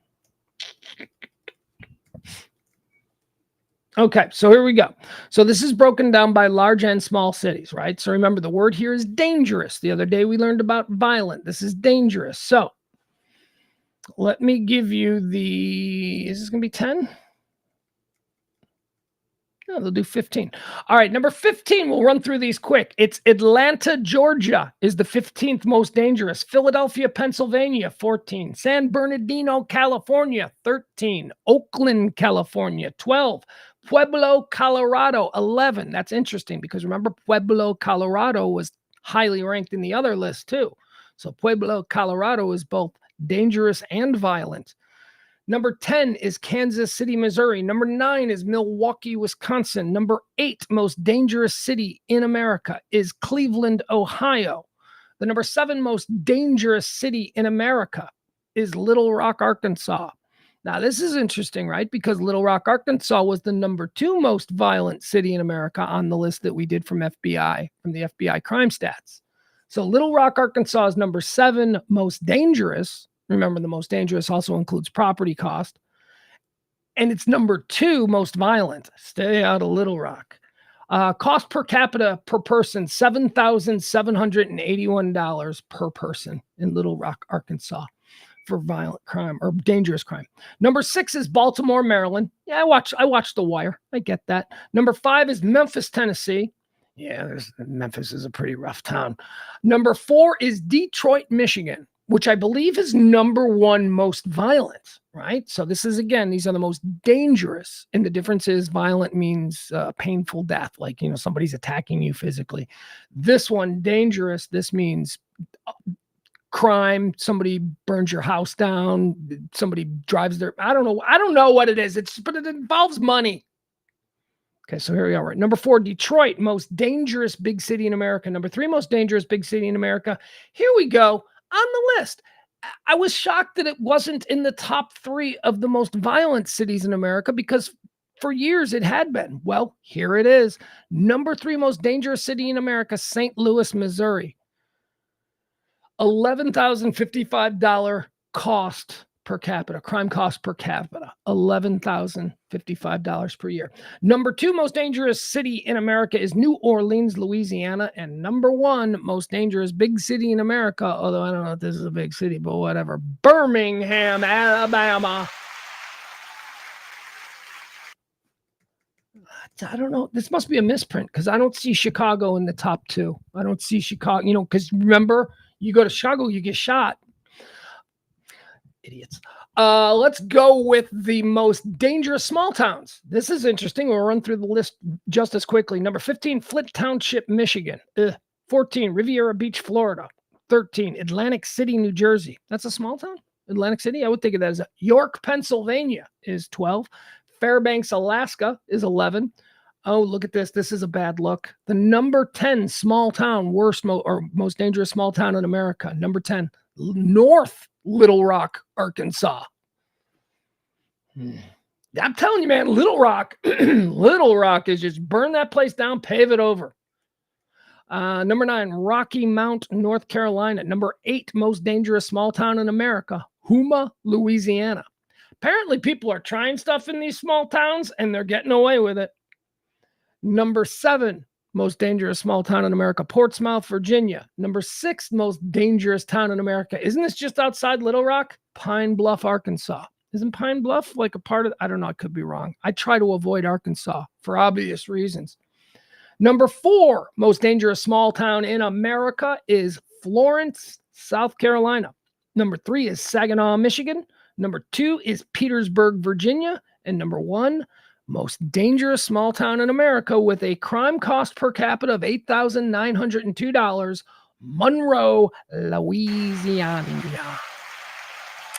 Okay, so here we go. So this is broken down by large and small cities, right? So remember, the word here is dangerous. The other day we learned about violent. This is dangerous. So let me give you is this going to be 10? No, they'll do 15. All right, number 15, we'll run through these quick. It's Atlanta, Georgia is the 15th most dangerous. Philadelphia, Pennsylvania, 14. San Bernardino, California, 13. Oakland, California, 12. Pueblo, Colorado, 11. That's interesting because remember, Pueblo, Colorado was highly ranked in the other list too. So Pueblo, Colorado is both dangerous and violent. Number 10 is Kansas City, Missouri. Number 9 is Milwaukee, Wisconsin. Number 8 most dangerous city in America is Cleveland, Ohio. The number 7 most dangerous city in America is Little Rock, Arkansas. Now, this is interesting, right? Because Little Rock, Arkansas was the number 2 most violent city in America on the list that we did from the FBI crime stats. So Little Rock, Arkansas is number 7 most dangerous. Remember, the most dangerous also includes property cost. And it's number 2 most violent. Stay out of Little Rock. Cost per capita per person, $7,781 per person in Little Rock, Arkansas for violent crime or dangerous crime. Number 6 is Baltimore, Maryland. Yeah, I watched The Wire. I get that. Number 5 is Memphis, Tennessee. Yeah, Memphis is a pretty rough town. Number 4 is Detroit, Michigan, which I believe is number 1 most violent, right? So this is, again, these are the most dangerous. And the difference is violent means painful death, like, somebody's attacking you physically. This one, dangerous, this means crime, somebody burns your house down, somebody drives their, I don't know what it is. But it involves money. Okay, so here we are. Number 4, Detroit, most dangerous big city in America. Number 3, most dangerous big city in America. Here we go on the list. I was shocked that it wasn't in the top 3 of the most violent cities in America because for years it had been. Well, here it is. Number 3 most dangerous city in America, St. Louis, Missouri. $11,055 cost per capita, crime cost per capita, $11,055 per year. Number 2 most dangerous city in America is New Orleans, Louisiana. And number 1 most dangerous big city in America, although I don't know if this is a big city, but whatever, Birmingham, Alabama. I don't know. This must be a misprint because I don't see Chicago in the top 2. I don't see Chicago, because remember, you go to Chicago, you get shot. Idiots. Let's go with the most dangerous small towns. This is interesting. We'll run through the list just as quickly. Number 15, Flint Township, Michigan. 14, Riviera Beach, Florida. 13, Atlantic City, New Jersey. That's a small town? Atlantic City? I would think of that as York, Pennsylvania is 12. Fairbanks, Alaska is 11. Oh, look at this. This is a bad look. The number 10 small town, most dangerous small town in America. Number 10, North Little Rock, Arkansas. I'm telling you, man, Little Rock, Little Rock is just burn that place down, pave it over. Number 9, Rocky Mount, North Carolina. Number 8, most dangerous small town in America, Houma, Louisiana. Apparently, people are trying stuff in these small towns, and they're getting away with it. Number 7, most dangerous small town in America, Portsmouth, Virginia. Number 6, most dangerous town in America. Isn't this just outside Little Rock? Pine Bluff, Arkansas. Isn't Pine Bluff like a part of, I don't know, I could be wrong. I try to avoid Arkansas for obvious reasons. Number 4, most dangerous small town in America is Florence, South Carolina. Number 3 is Saginaw, Michigan. Number 2 is Petersburg, Virginia. And number 1, most dangerous small town in America with a crime cost per capita of $8,902, Monroe, Louisiana.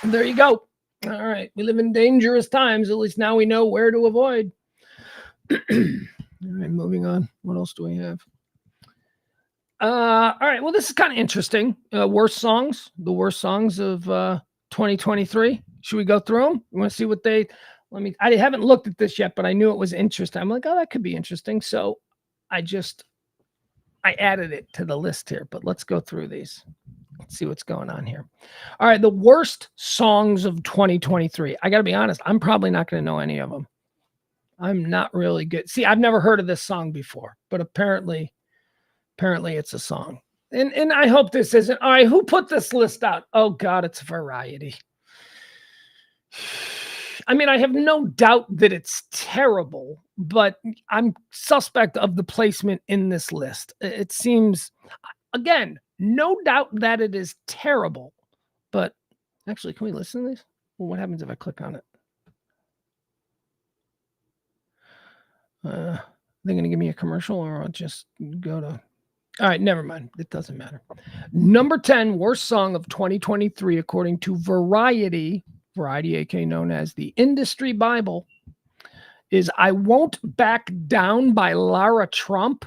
There you go. All right. We live in dangerous times. At least now we know where to avoid. All right, moving on. What else do we have? All right. Well, this is kind of interesting. Worst songs, the worst songs of 2023. Should we go through them? You want to see what I haven't looked at this yet, but I knew it was interesting. I'm like, oh, that could be interesting. So I added it to the list here, but let's go through these. Let's see what's going on here. All right. The worst songs of 2023. I got to be honest. I'm probably not going to know any of them. I'm not really good. See, I've never heard of this song before, but apparently it's a song. And I hope this isn't. All right. Who put this list out? Oh God, it's Variety. I mean, I have no doubt that it's terrible, but I'm suspect of the placement in this list. It seems, again, no doubt that it is terrible, but actually, can we listen to these? Well, what happens if I click on it? They're going to give me a commercial, or I'll just go to... All right, never mind. It doesn't matter. Number 10, worst song of 2023, according to Variety, aka known as the Industry Bible, is I Won't Back Down by Lara Trump.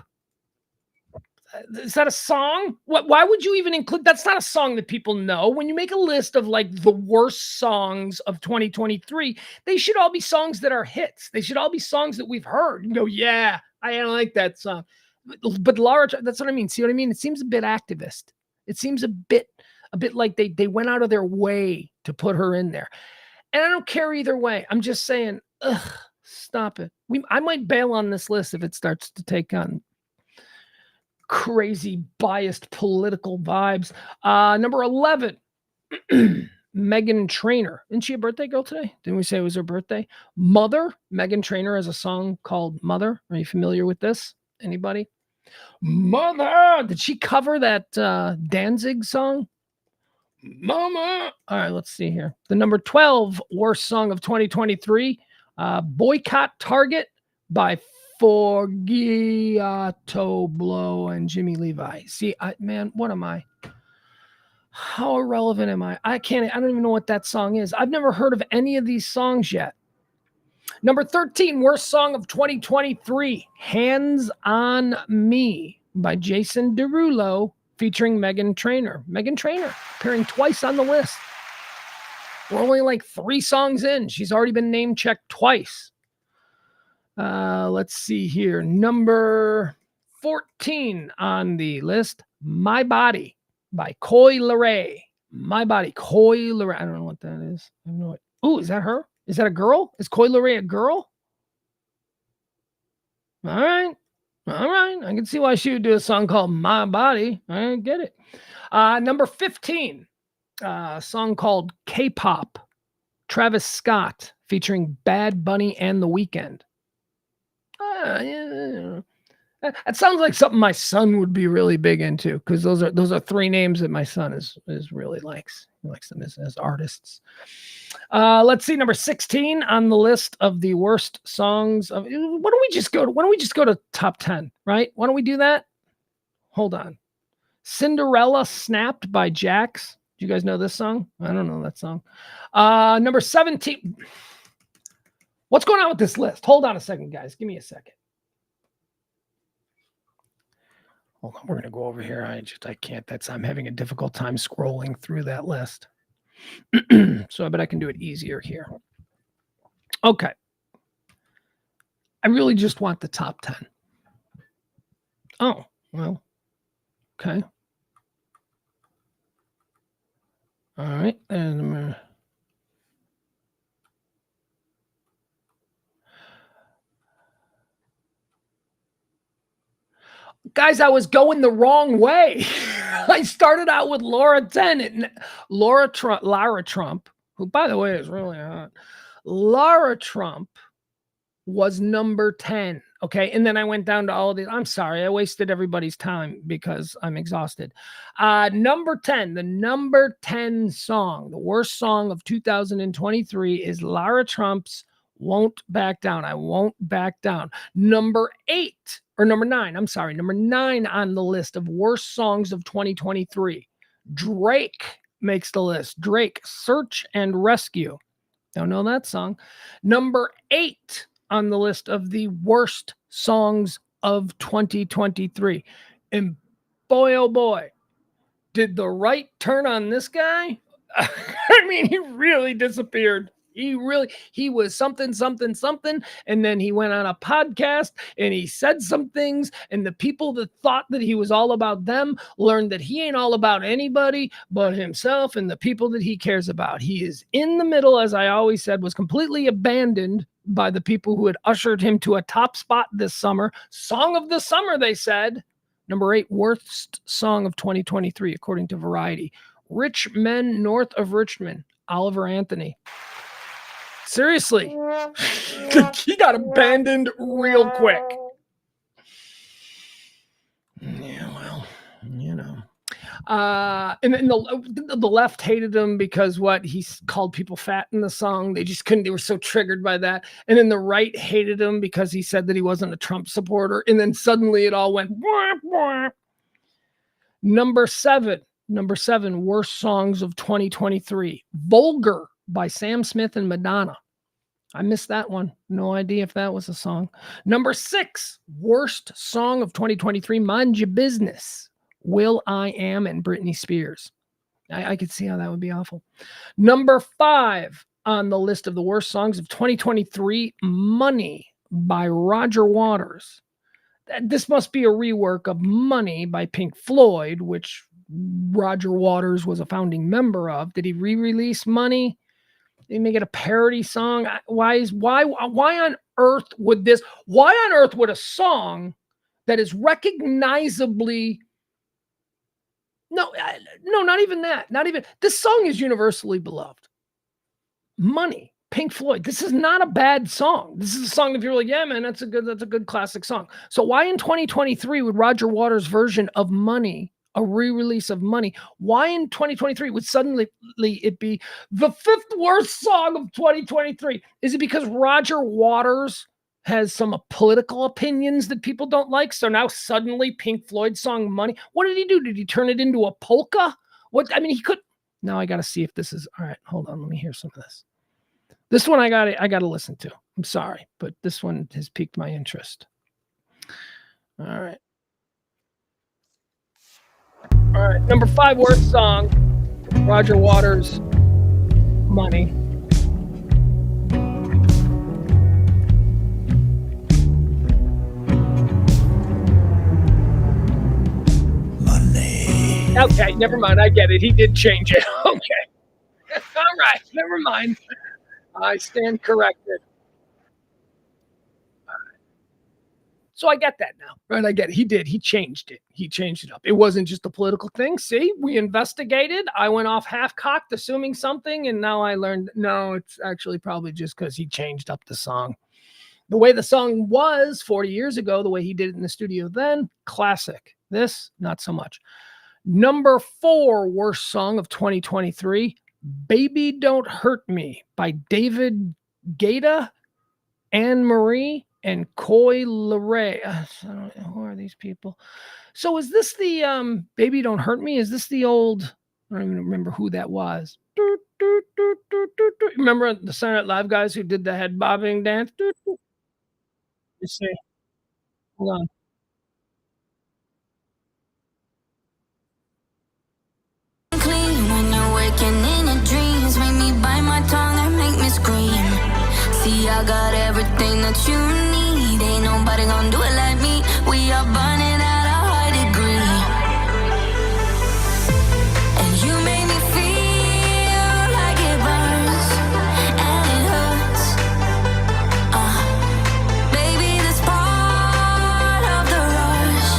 Is that a song? Why would you even include that's not a song that people know. When you make a list of like the worst songs of 2023, they should all be songs that are hits. They should all be songs that we've heard. You go, yeah, I don't like that song. But Laura, that's what I mean. See what I mean? It seems a bit activist. It seems a bit like they went out of their way to put her in there. And I don't care either way. I'm just saying, ugh, stop it. I might bail on this list if it starts to take on crazy biased political vibes. Number 11, Meghan Trainor. Isn't she a birthday girl today? Didn't we say it was her birthday? Mother. Meghan Trainor has a song called Mother. Are you familiar with this? Anybody? Mother. Did she cover that Danzig song? Mama. All right, let's see here. The number 12 worst song of 2023, Boycott Target by Forgiato Blow and Jimmy Levi. See, man, what am I? How irrelevant am I? I don't even know what that song is. I've never heard of any of these songs yet. Number 13, worst song of 2023, Hands on Me by Jason Derulo featuring Meghan Trainor. Meghan Trainor appearing twice on the list. We're only like 3 songs in. She's already been name checked twice. Let's see here. Number 14 on the list, My Body by Coi Leray. My Body, Coi Leray. I don't know what that is. I have no idea. Oh, is that her? Is that a girl? Is Coi Leray a girl? All right. I can see why she would do a song called My Body. I get it. Number 15, a song called K-Pop, Travis Scott featuring Bad Bunny and The Weeknd. Yeah. That sounds like something my son would be really big into, because those are 3 names that my son is really likes. He likes them as artists. Let's see, number 16 on the list of the worst songs of. Why don't we just go to top 10, right? Why don't we do that? Hold on. Cinderella Snapped by Jax. Do you guys know this song? I don't know that song. Number 17. What's going on with this list? Hold on a second, guys. Give me a second. Hold on, we're gonna go over here. I can't. I'm having a difficult time scrolling through that list. So I bet I can do it easier here. Okay. I really just want the top 10. Oh, well. Okay. All right. And guys, I was going the wrong way. I started out with Laura Trump, who, by the way, is really hot. Laura Trump was number 10. Okay. And then I went down to all of these. I'm sorry. I wasted everybody's time because I'm exhausted. Number 10, the number 10 song, the worst song of 2023 is Lara Trump's Won't Back Down. I Won't Back Down. Number 9 on the list of worst songs of 2023. Drake makes the list. Drake, Search and Rescue. Don't know that song. Number 8 on the list of the worst songs of 2023. And boy, oh boy, did the right turn on this guy? I mean, he really disappeared. He was something, and then he went on a podcast and he said some things, and the people that thought that he was all about them learned that he ain't all about anybody but himself and the people that he cares about. He is in the middle, as I always said, was completely abandoned by the people who had ushered him to a top spot this summer. Song of the summer, they said. Number 8, worst song of 2023, according to Variety. Rich Men North of Richmond, Oliver Anthony. Seriously, he got abandoned real quick. Yeah, well, you know. And then the left hated him because he called people fat in the song. They were so triggered by that. And then the right hated him because he said that he wasn't a Trump supporter. And then suddenly it all went. Wah, wah. Number 7, worst songs of 2023. Vulgar by Sam Smith and Madonna. I missed that one. No idea if that was a song. Number 6, worst song of 2023, Mind Your Business. Will I Am and Britney Spears. I could see how that would be awful. Number 5 on the list of the worst songs of 2023, Money by Roger Waters. This must be a rework of Money by Pink Floyd, which Roger Waters was a founding member of. Did he re-release Money? Did he make it a parody song? Why on earth would this? Why on earth would a song that is recognizably no, not even that. Not even this song is universally beloved. Money, Pink Floyd. This is not a bad song. This is a song that you're like, yeah, man, that's a good classic song. So why in 2023 would Roger Waters' version of Money, a re-release of Money, why in 2023 would suddenly it be the 5th worst song of 2023? Is it because Roger Waters has some political opinions that people don't like? So now suddenly Pink Floyd song Money. What did he do? Did he turn it into a polka? What? I mean, he could. Now I got to see if this is all right. Hold on. Let me hear some of this. This one I got to listen to. I'm sorry, but this one has piqued my interest. All right. All right. Number 5 worst song, Roger Waters, Money. Okay, never mind. I get it. He did change it. Okay. All right. Never mind. I stand corrected. So I get that now, right? I get it. He did. He changed it. He changed it up. It wasn't just a political thing. See, we investigated. I went off half-cocked, assuming something, and now I learned, no, it's actually probably just because he changed up the song. The way the song was 40 years ago, the way he did it in the studio then, classic. This, not so much. Number 4 worst song of 2023, Baby Don't Hurt Me by David Guetta, Anne Marie, and Coy Leray. Who are these people? So is this the Baby Don't Hurt Me? Is this the old, I don't even remember who that was. Remember the Saturday Night Live guys who did the head bobbing dance? You see, hold on. See, I got everything that you need. Ain't nobody gonna do it like me. We are burning at a high degree. And you make me feel like it burns and it hurts. Baby, this part of the rush.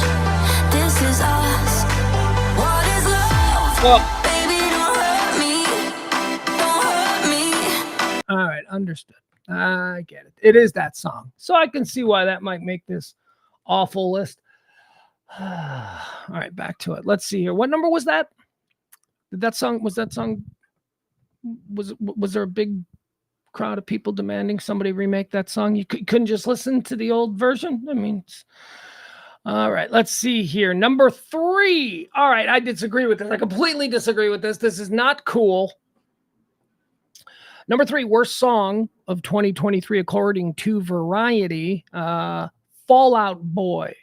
This is us. What is love? Well, Baby, don't hurt me. Don't hurt me. All right, understood. I get it. It is that song. So I can see why that might make this awful list. All right, back to it. Let's see here. What number was that? Was there a big crowd of people demanding somebody remake that song? You couldn't just listen to the old version? I mean, all right, let's see here. Number 3. All right, I disagree with this. I completely disagree with this. This is not cool. Number 3, worst song of 2023, according to Variety, Fall Out Boy.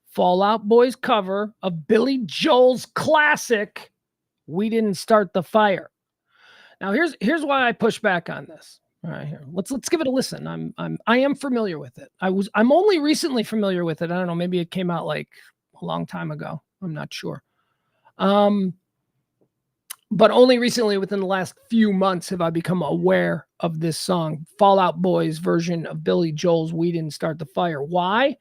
Fall Out Boy's cover of Billy Joel's classic, We Didn't Start the Fire. Now, here's why I push back on this. All right, here. Let's give it a listen. I am familiar with it. I'm only recently familiar with it. I don't know, maybe it came out like a long time ago. I'm not sure. But only recently, within the last few months, have I become aware of this song, Fall Out Boy's version of Billy Joel's We Didn't Start the Fire. Why?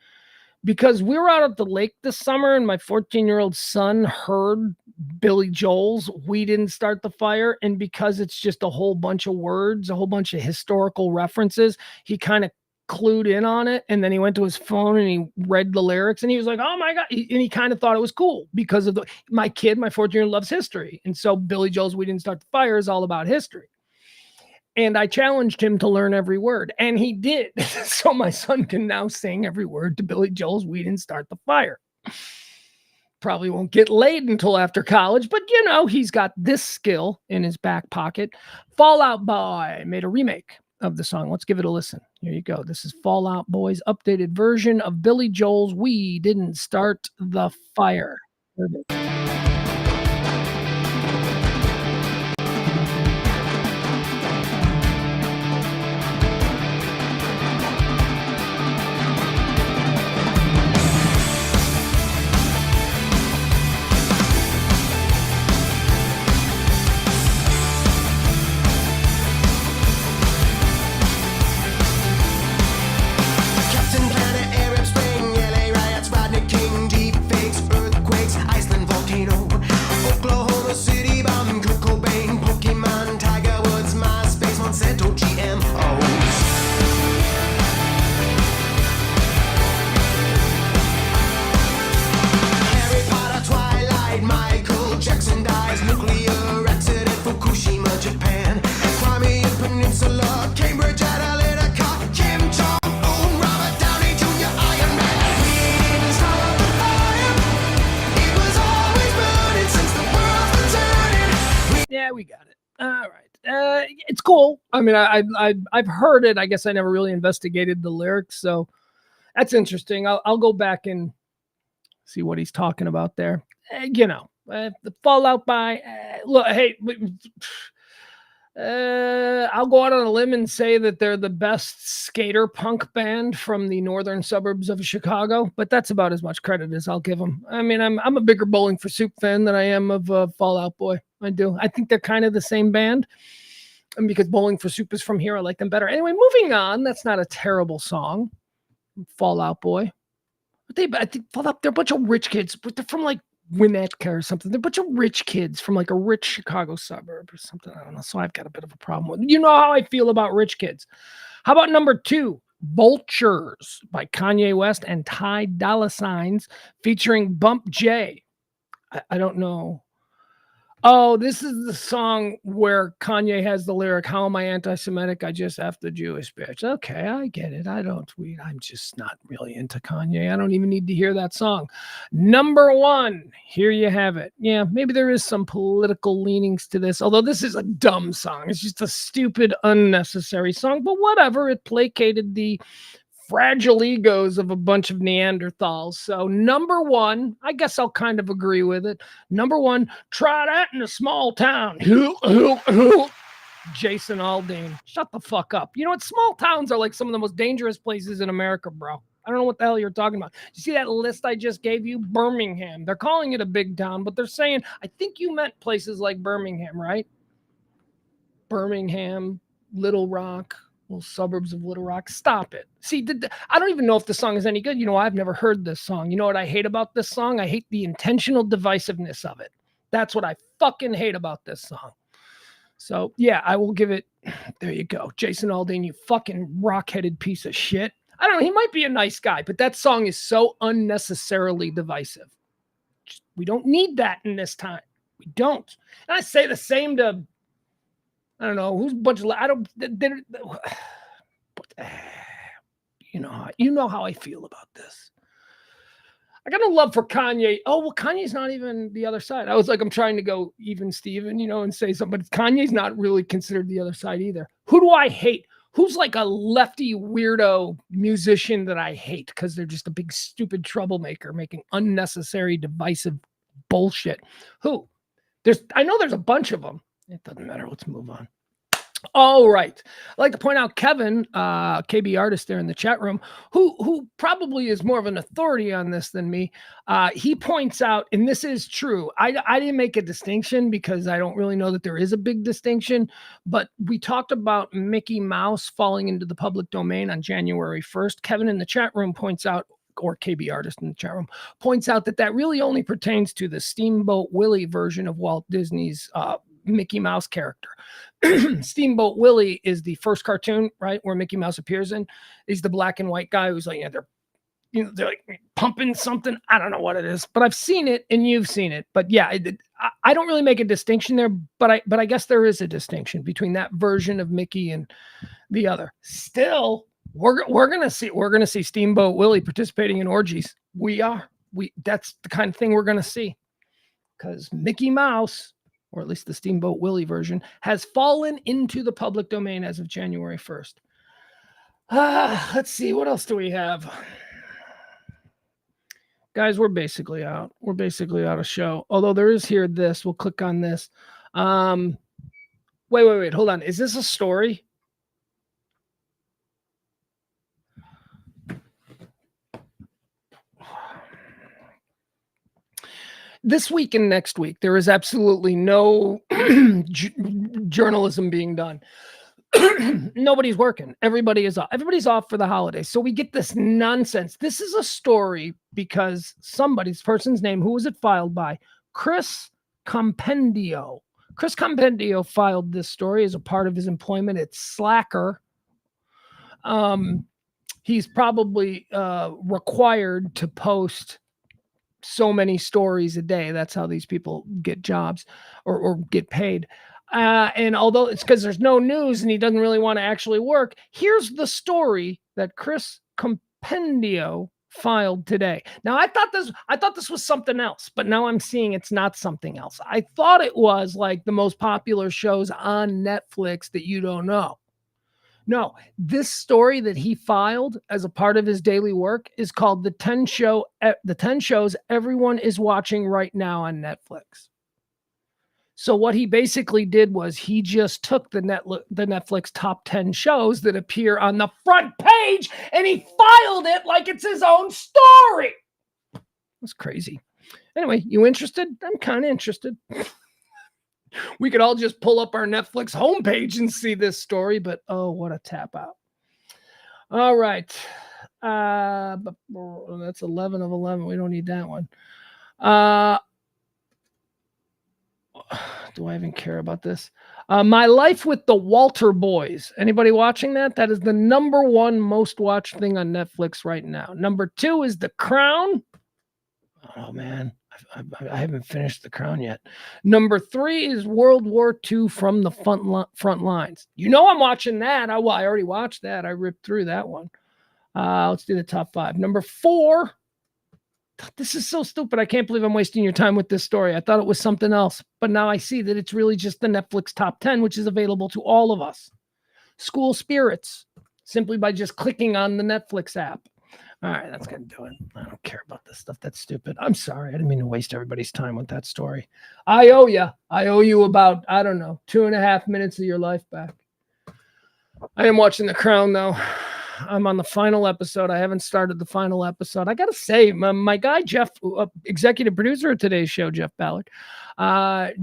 Because we were out at the lake this summer and my 14-year-old son heard Billy Joel's We Didn't Start the Fire. And because it's just a whole bunch of words, a whole bunch of historical references, he kind of clued in on it. And then he went to his phone and he read the lyrics and he was like, oh my God. And he kind of thought it was cool because of my 14-year-old loves history. And so Billy Joel's We Didn't Start the Fire is all about history. And I challenged him to learn every word, and he did. So my son can now sing every word to Billy Joel's We Didn't Start the Fire. Probably won't get laid until after college, but he's got this skill in his back pocket. Fall Out Boy made a remake of the song. Let's give it a listen. Here you go. This is Fall Out Boy's updated version of Billy Joel's We Didn't Start the Fire. Here it is. Yeah, we got it. All right. It's cool. I mean, I've heard it. I guess I never really investigated the lyrics, so that's interesting. I'll go back and see what he's talking about there. The Fallout by look. Hey, I'll go out on a limb and say that they're the best skater punk band from the northern suburbs of Chicago, but that's about as much credit as I'll give them. I mean, I'm a bigger Bowling for Soup fan than I am of Fall Out Boy. I do. I think they're kind of the same band, and because Bowling for Soup is from here, I like them better. Anyway, moving on. That's not a terrible song, Fall Out Boy. I think Fall Out. They're a bunch of rich kids, but they're from like Winnetka or something. They're a bunch of rich kids from like a rich Chicago suburb or something. I don't know. So I've got a bit of a problem with it. You know how I feel about rich kids. How about number 2, Vultures by Kanye West and Ty Dolla $igns featuring Bump J. I don't know. Oh, this is the song where Kanye has the lyric, "How am I anti-Semitic? I just F the Jewish bitch." Okay, I get it. I'm just not really into Kanye. I don't even need to hear that song. Number 1, here you have it. Yeah, maybe there is some political leanings to this, although this is a dumb song. It's just a stupid, unnecessary song, but whatever. It placated the fragile egos of a bunch of Neanderthals. So number 1, I guess I'll kind of agree with it. Number 1, try that in a small town. Jason Aldean. Shut the fuck up. You know what? Small towns are like some of the most dangerous places in America, bro. I don't know what the hell you're talking about. You see that list I just gave you? Birmingham. They're calling it a big town, but they're saying, I think you meant places like Birmingham, right? Birmingham, Little Rock, little suburbs of Little Rock. Stop it. See, I don't even know if the song is any good. You know, I've never heard this song. You know what I hate about this song? I hate the intentional divisiveness of it. That's what I fucking hate about this song. So, yeah, I will give it. There you go. Jason Aldean, you fucking rock-headed piece of shit. I don't know. He might be a nice guy, but that song is so unnecessarily divisive. We don't need that in this time. We don't. And I say the same to, I don't know, who's a bunch of, I don't, you know how I feel about this. I got no love for Kanye. Oh, well, Kanye's not even the other side. I was like, I'm trying to go even Steven, and say something, but Kanye's not really considered the other side either. Who do I hate? Who's like a lefty weirdo musician that I hate because they're just a big stupid troublemaker making unnecessary divisive bullshit? Who? I know there's a bunch of them. It doesn't matter. Let's move on. All right. I'd like to point out Kevin, KB Artist there in the chat room, who probably is more of an authority on this than me. He points out, and this is true, I didn't make a distinction because I don't really know that there is a big distinction, but we talked about Mickey Mouse falling into the public domain on January 1st. Kevin in the chat room points out, or KB Artist in the chat room, points out that really only pertains to the Steamboat Willie version of Walt Disney's Mickey Mouse character. Steamboat Willie is the first cartoon, right, where Mickey Mouse appears in. He's the black and white guy who's like, they're like pumping something. I don't know what it is, but I've seen it and you've seen it. But yeah, I don't really make a distinction there, but I guess there is a distinction between that version of Mickey and the other. Still, we're gonna see Steamboat Willie participating in orgies. That's the kind of thing we're gonna see, because Mickey Mouse or at least the Steamboat Willie version, has fallen into the public domain as of January 1st. Let's see, what else do we have? Guys, we're basically out. We're basically out of show. Although there is here this. We'll click on this. Wait. Hold on. Is this a story? This week and next week, there is absolutely no journalism being done. Nobody's working. Everybody's off for the holidays. So we get this nonsense. This is a story because somebody's person's name, who was it filed by? Chris Compendio. Chris Compendio filed this story as a part of his employment at Slacker. He's probably required to post so many stories a day. That's how these people get jobs or get paid. And although it's because there's no news and he doesn't really want to actually work, here's the story that Chris Compendio filed today. Now, I thought this was something else, but now I'm seeing it's not something else. I thought it was like the most popular shows on Netflix that you don't know. No, this story that he filed as a part of his daily work is called the 10 shows everyone is watching right now on Netflix. So what he basically did was he just took the Netflix top 10 shows that appear on the front page and he filed it like it's his own story. That's crazy. Anyway, you interested? I'm kind of interested. We could all just pull up our Netflix homepage and see this story, but oh, what a tap out. All right. That's 11 of 11. We don't need that one. Do I even care about this? My Life with the Walter Boys. Anybody watching that? That is the number one most watched thing on Netflix right now. Number 2 is The Crown. Oh, man. I haven't finished The Crown yet. Number 3 is World War II from the front lines. You know I'm watching that. I already watched that. I ripped through that one. Let's do the top 5. Number 4. This is so stupid. I can't believe I'm wasting your time with this story. I thought it was something else, but now I see that it's really just the Netflix top 10, which is available to all of us. School Spirits, simply by just clicking on the Netflix app. All right, that's going to do it. I don't care about this stuff. That's stupid. I'm sorry. I didn't mean to waste everybody's time with that story. I owe you about, I don't know, 2.5 minutes of your life back. I am watching The Crown, though. I'm on the final episode. I haven't started the final episode. I got to say, my guy, Jeff, executive producer of today's show, Jeff Ballard,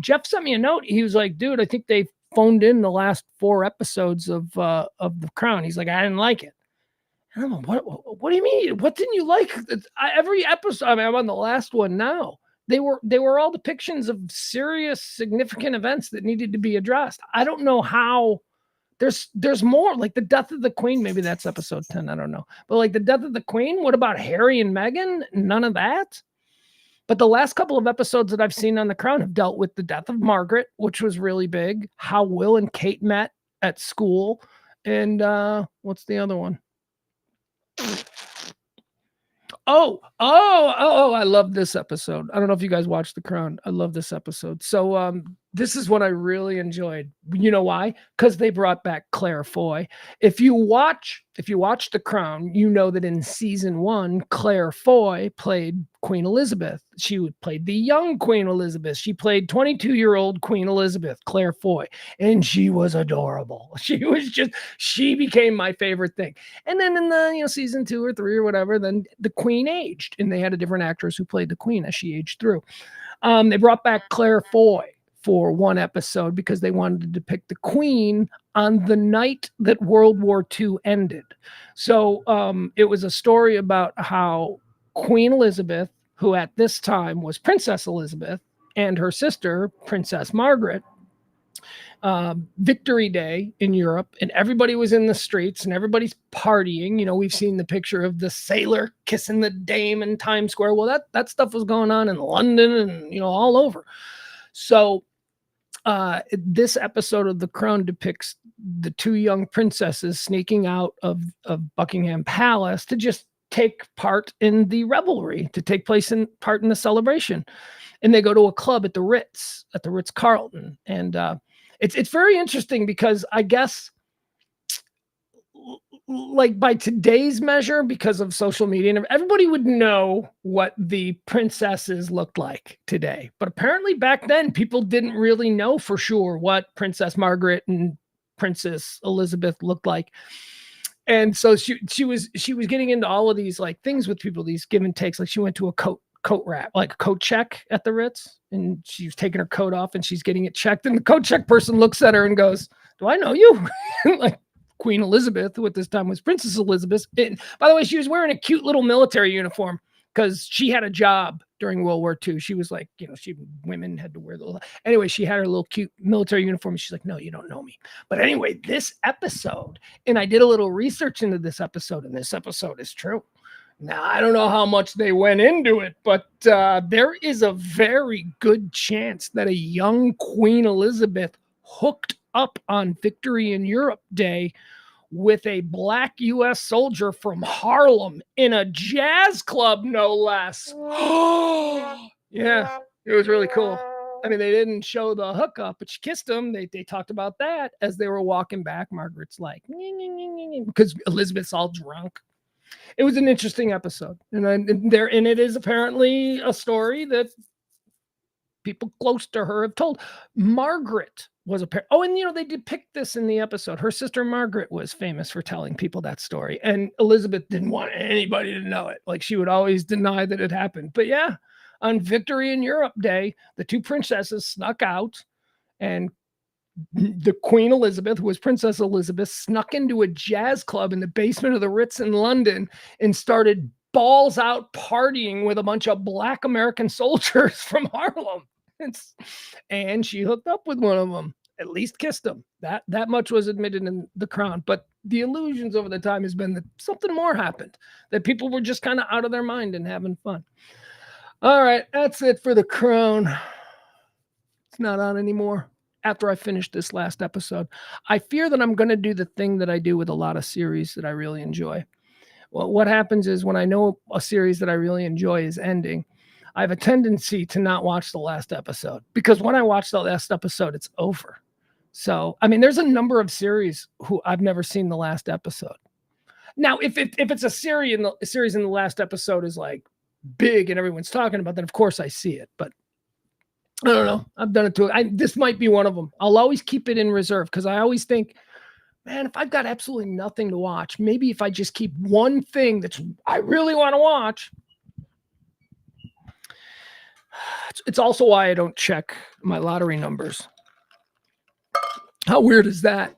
Jeff sent me a note. He was like, dude, I think they phoned in the last 4 episodes of The Crown. He's like, I didn't like it. And I'm like, what do you mean? What didn't you like? Every episode, I mean, I'm on the last one now. They were all depictions of serious, significant events that needed to be addressed. I don't know how. There's more, like the death of the Queen. Maybe that's episode 10. I don't know. But like the death of the Queen, what about Harry and Meghan? None of that. But the last couple of episodes that I've seen on The Crown have dealt with the death of Margaret, which was really big. How Will and Kate met at school. And what's the other one? Oh, I love this episode. I don't know if you guys watched The Crown. I love this episode. So this is what I really enjoyed. You know why? Because they brought back Claire Foy. If you watch The Crown, you know that in season 1, Claire Foy played Queen Elizabeth. She played the young Queen Elizabeth. She played 22-year-old Queen Elizabeth, Claire Foy, and she was adorable. She became my favorite thing. And then in the season 2 or 3 or whatever, then the Queen aged, and they had a different actress who played the Queen as she aged through. They brought back Claire Foy for one episode because they wanted to depict the Queen on the night that World War II ended. So it was a story about how Queen Elizabeth, who at this time was Princess Elizabeth, and her sister, Princess Margaret, Victory Day in Europe, and everybody was in the streets and everybody's partying. We've seen the picture of the sailor kissing the dame in Times Square. Well, that stuff was going on in London and, all over. So this episode of The Crown depicts the 2 young princesses sneaking out of Buckingham Palace to just take part in the revelry, to take part in the celebration. and they go to a club at the Ritz Carlton. And it's very interesting because I guess like by today's measure, because of social media, and everybody would know what the princesses looked like today. But apparently back then, people didn't really know for sure what Princess Margaret and Princess Elizabeth looked like. And so she was getting into all of these like things with people, these give and takes. Like she went to a coat wrap, like a coat check at the Ritz, and she was taking her coat off and she's getting it checked. And the coat check person looks at her and goes, "Do I know you?" Like Queen Elizabeth, who at this time was Princess Elizabeth. And by the way, she was wearing a cute little military uniform because she had a job during World War II. She was like, women had to wear the. Anyway, she had her little cute military uniform. And she's like, "No, you don't know me." But anyway, this episode, and I did a little research into this episode, and this episode is true. Now, I don't know how much they went into it, but there is a very good chance that a young Queen Elizabeth hooked up on Victory in Europe Day with a black U.S. soldier from Harlem in a jazz club, no less. Yeah, it was really cool. I mean, they didn't show the hookup, but she kissed him. They talked about that as they were walking back. Margaret's like, because Elizabeth's all drunk. It was an interesting episode. And it is apparently a story that people close to her have told. Margaret was a pair. Oh, and they depict this in the episode. Her sister Margaret was famous for telling people that story, and Elizabeth didn't want anybody to know it. Like she would always deny that it happened. But yeah, on Victory in Europe Day, the two princesses snuck out, and the Queen Elizabeth, who was Princess Elizabeth, snuck into a jazz club in the basement of the Ritz in London and started balls out partying with a bunch of black American soldiers from Harlem. And she hooked up with one of them, at least kissed him. That much was admitted in the Crown. But the illusions over the time has been that something more happened, that people were just kind of out of their mind and having fun. All right, that's it for the Crown. It's not on anymore. After I finish this last episode, I fear that I'm going to do the thing that I do with a lot of series that I really enjoy. Well, what happens is when I know a series that I really enjoy is ending, I have a tendency to not watch the last episode, because when I watch the last episode, it's over. So, I mean, there's a number of series who I've never seen the last episode. Now, if it's a series and the last episode is like big and everyone's talking about, then of course I see it. But I don't know. I've done it too. This might be one of them. I'll always keep it in reserve because I always think, man, if I've got absolutely nothing to watch, maybe if I just keep one thing I really want to watch. It's also why I don't check my lottery numbers. How weird is that?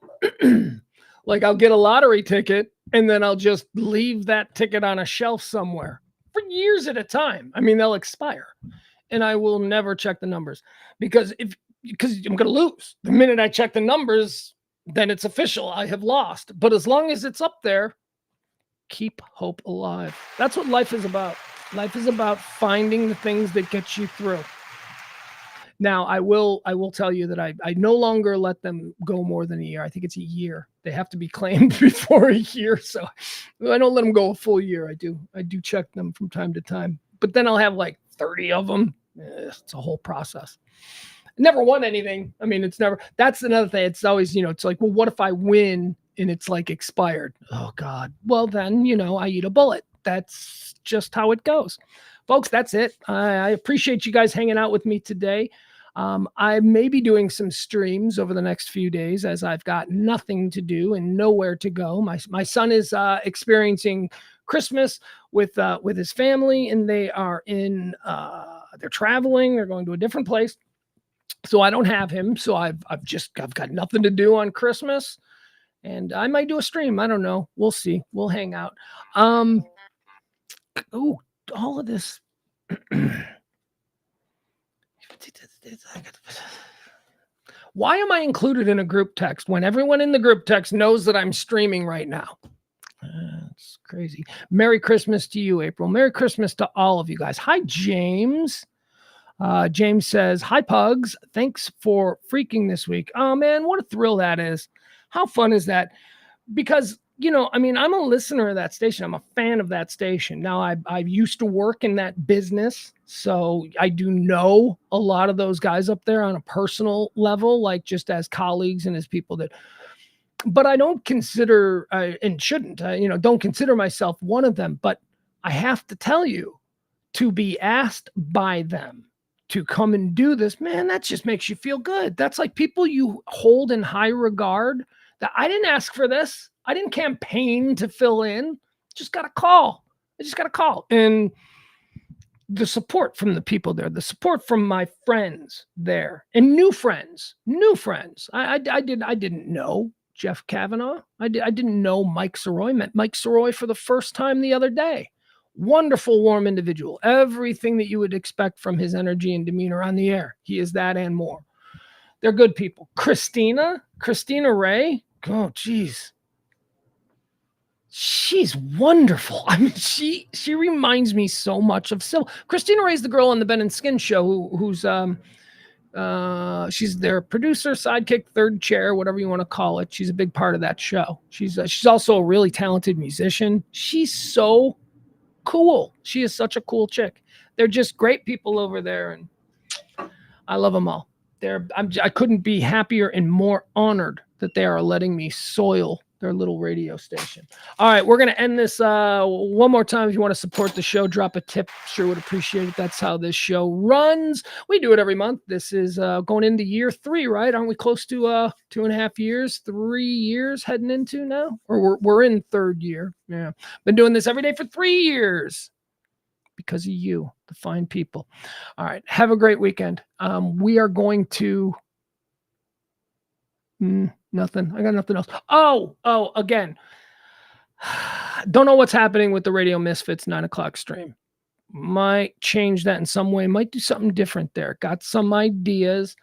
Like I'll get a lottery ticket and then I'll just leave that ticket on a shelf somewhere for years at a time. I mean, they'll expire and I will never check the numbers because I'm going to lose. The minute I check the numbers, then it's official. I have lost. But as long as it's up there, keep hope alive. That's what life is about. Life is about finding the things that get you through. Now, I will tell you that I no longer let them go more than a year. I think it's a year. They have to be claimed before a year. So I don't let them go a full year. I do check them from time to time. But then I'll have like 30 of them. It's a whole process. Never won anything. I mean, that's another thing. It's always, it's like, well, what if I win and it's like expired? Oh God. Well, then, I eat a bullet. That's just how it goes. Folks, that's it. I appreciate you guys hanging out with me today. I may be doing some streams over the next few days as I've got nothing to do and nowhere to go. My son is experiencing Christmas with his family, and they are they're traveling. They're going to a different place. So I don't have him. So I've got nothing to do on Christmas, and I might do a stream. I don't know. We'll see. We'll hang out. All of this. Why am I included in a group text when everyone in the group text knows that I'm streaming right now? That's crazy. Merry Christmas to you, April. Merry Christmas to all of you guys. Hi, James. James says, hi, Pugs. Thanks for freaking this week. Oh, man, what a thrill that is. How fun is that? Because I mean, I'm a listener of that station. I'm a fan of that station. Now, I used to work in that business, so I do know a lot of those guys up there on a personal level, like just as colleagues and as people that. But I don't consider, and shouldn't, don't consider myself one of them. But I have to tell you, to be asked by them to come and do this, man, that just makes you feel good. That's like people you hold in high regard. That I didn't ask for this. I didn't campaign to fill in. Just got a call. I just got a call. And the support from the people there, the support from my friends there, and new friends. I didn't know Jeff Kavanaugh. I didn't know Mike Soroy. Met Mike Soroy for the first time the other day. Wonderful, warm individual. Everything that you would expect from his energy and demeanor on the air. He is that and more. They're good people. Christina Ray. Oh, geez. She's wonderful. I mean, she reminds me so much of Sybil. Christina Ray's the girl on the Ben and Skin show who's she's their producer, sidekick, third chair, whatever you want to call it. She's a big part of that show. She's also a really talented musician. She's so cool. She is such a cool chick. They're just great people over there, and I love them all. I couldn't be happier and more honored that they are letting me soil their little radio station. All right, we're going to end this one more time. If you want to support the show, drop a tip. Sure would appreciate it. That's how this show runs. We do it every month. This is going into year 3, right? Aren't we close to 2.5 years, 3 years heading into now? Or we're in 3rd year. Yeah. Been doing this every day for 3 years because of you, the fine people. All right. Have a great weekend. We are going to... Nothing. I got nothing else. Oh, again. Don't know what's happening with the Radio Misfits 9:00 stream. Might change that in some way. Might do something different there. Got some ideas.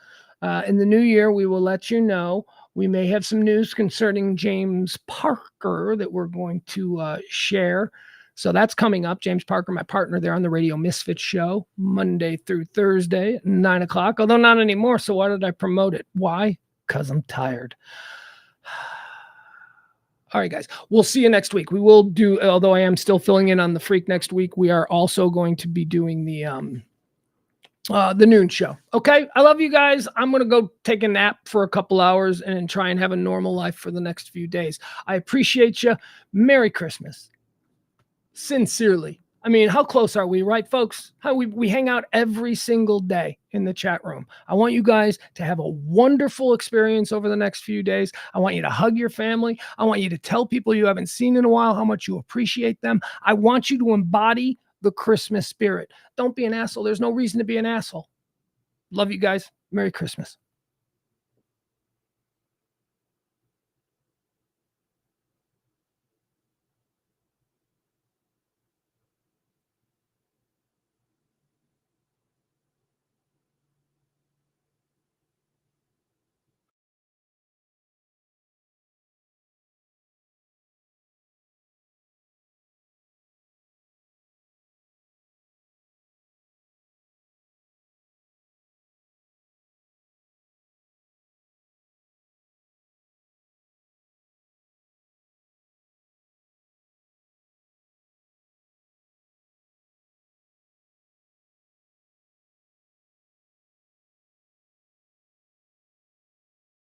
In the new year, we will let you know. We may have some news concerning James Parker that we're going to share. So that's coming up. James Parker, my partner there on the Radio Misfits show, Monday through Thursday at 9:00. Although not anymore. So why did I promote it? Why? Because I'm tired. All right, guys. We'll see you next week. We will do, although I am still filling in on the Freak next week, we are also going to be doing the noon show. Okay? I love you guys. I'm going to go take a nap for a couple hours and try and have a normal life for the next few days. I appreciate you. Merry Christmas. Sincerely. I mean, how close are we, right, folks? How we hang out every single day in the chat room. I want you guys to have a wonderful experience over the next few days. I want you to hug your family. I want you to tell people you haven't seen in a while how much you appreciate them. I want you to embody the Christmas spirit. Don't be an asshole. There's no reason to be an asshole. Love you guys. Merry Christmas.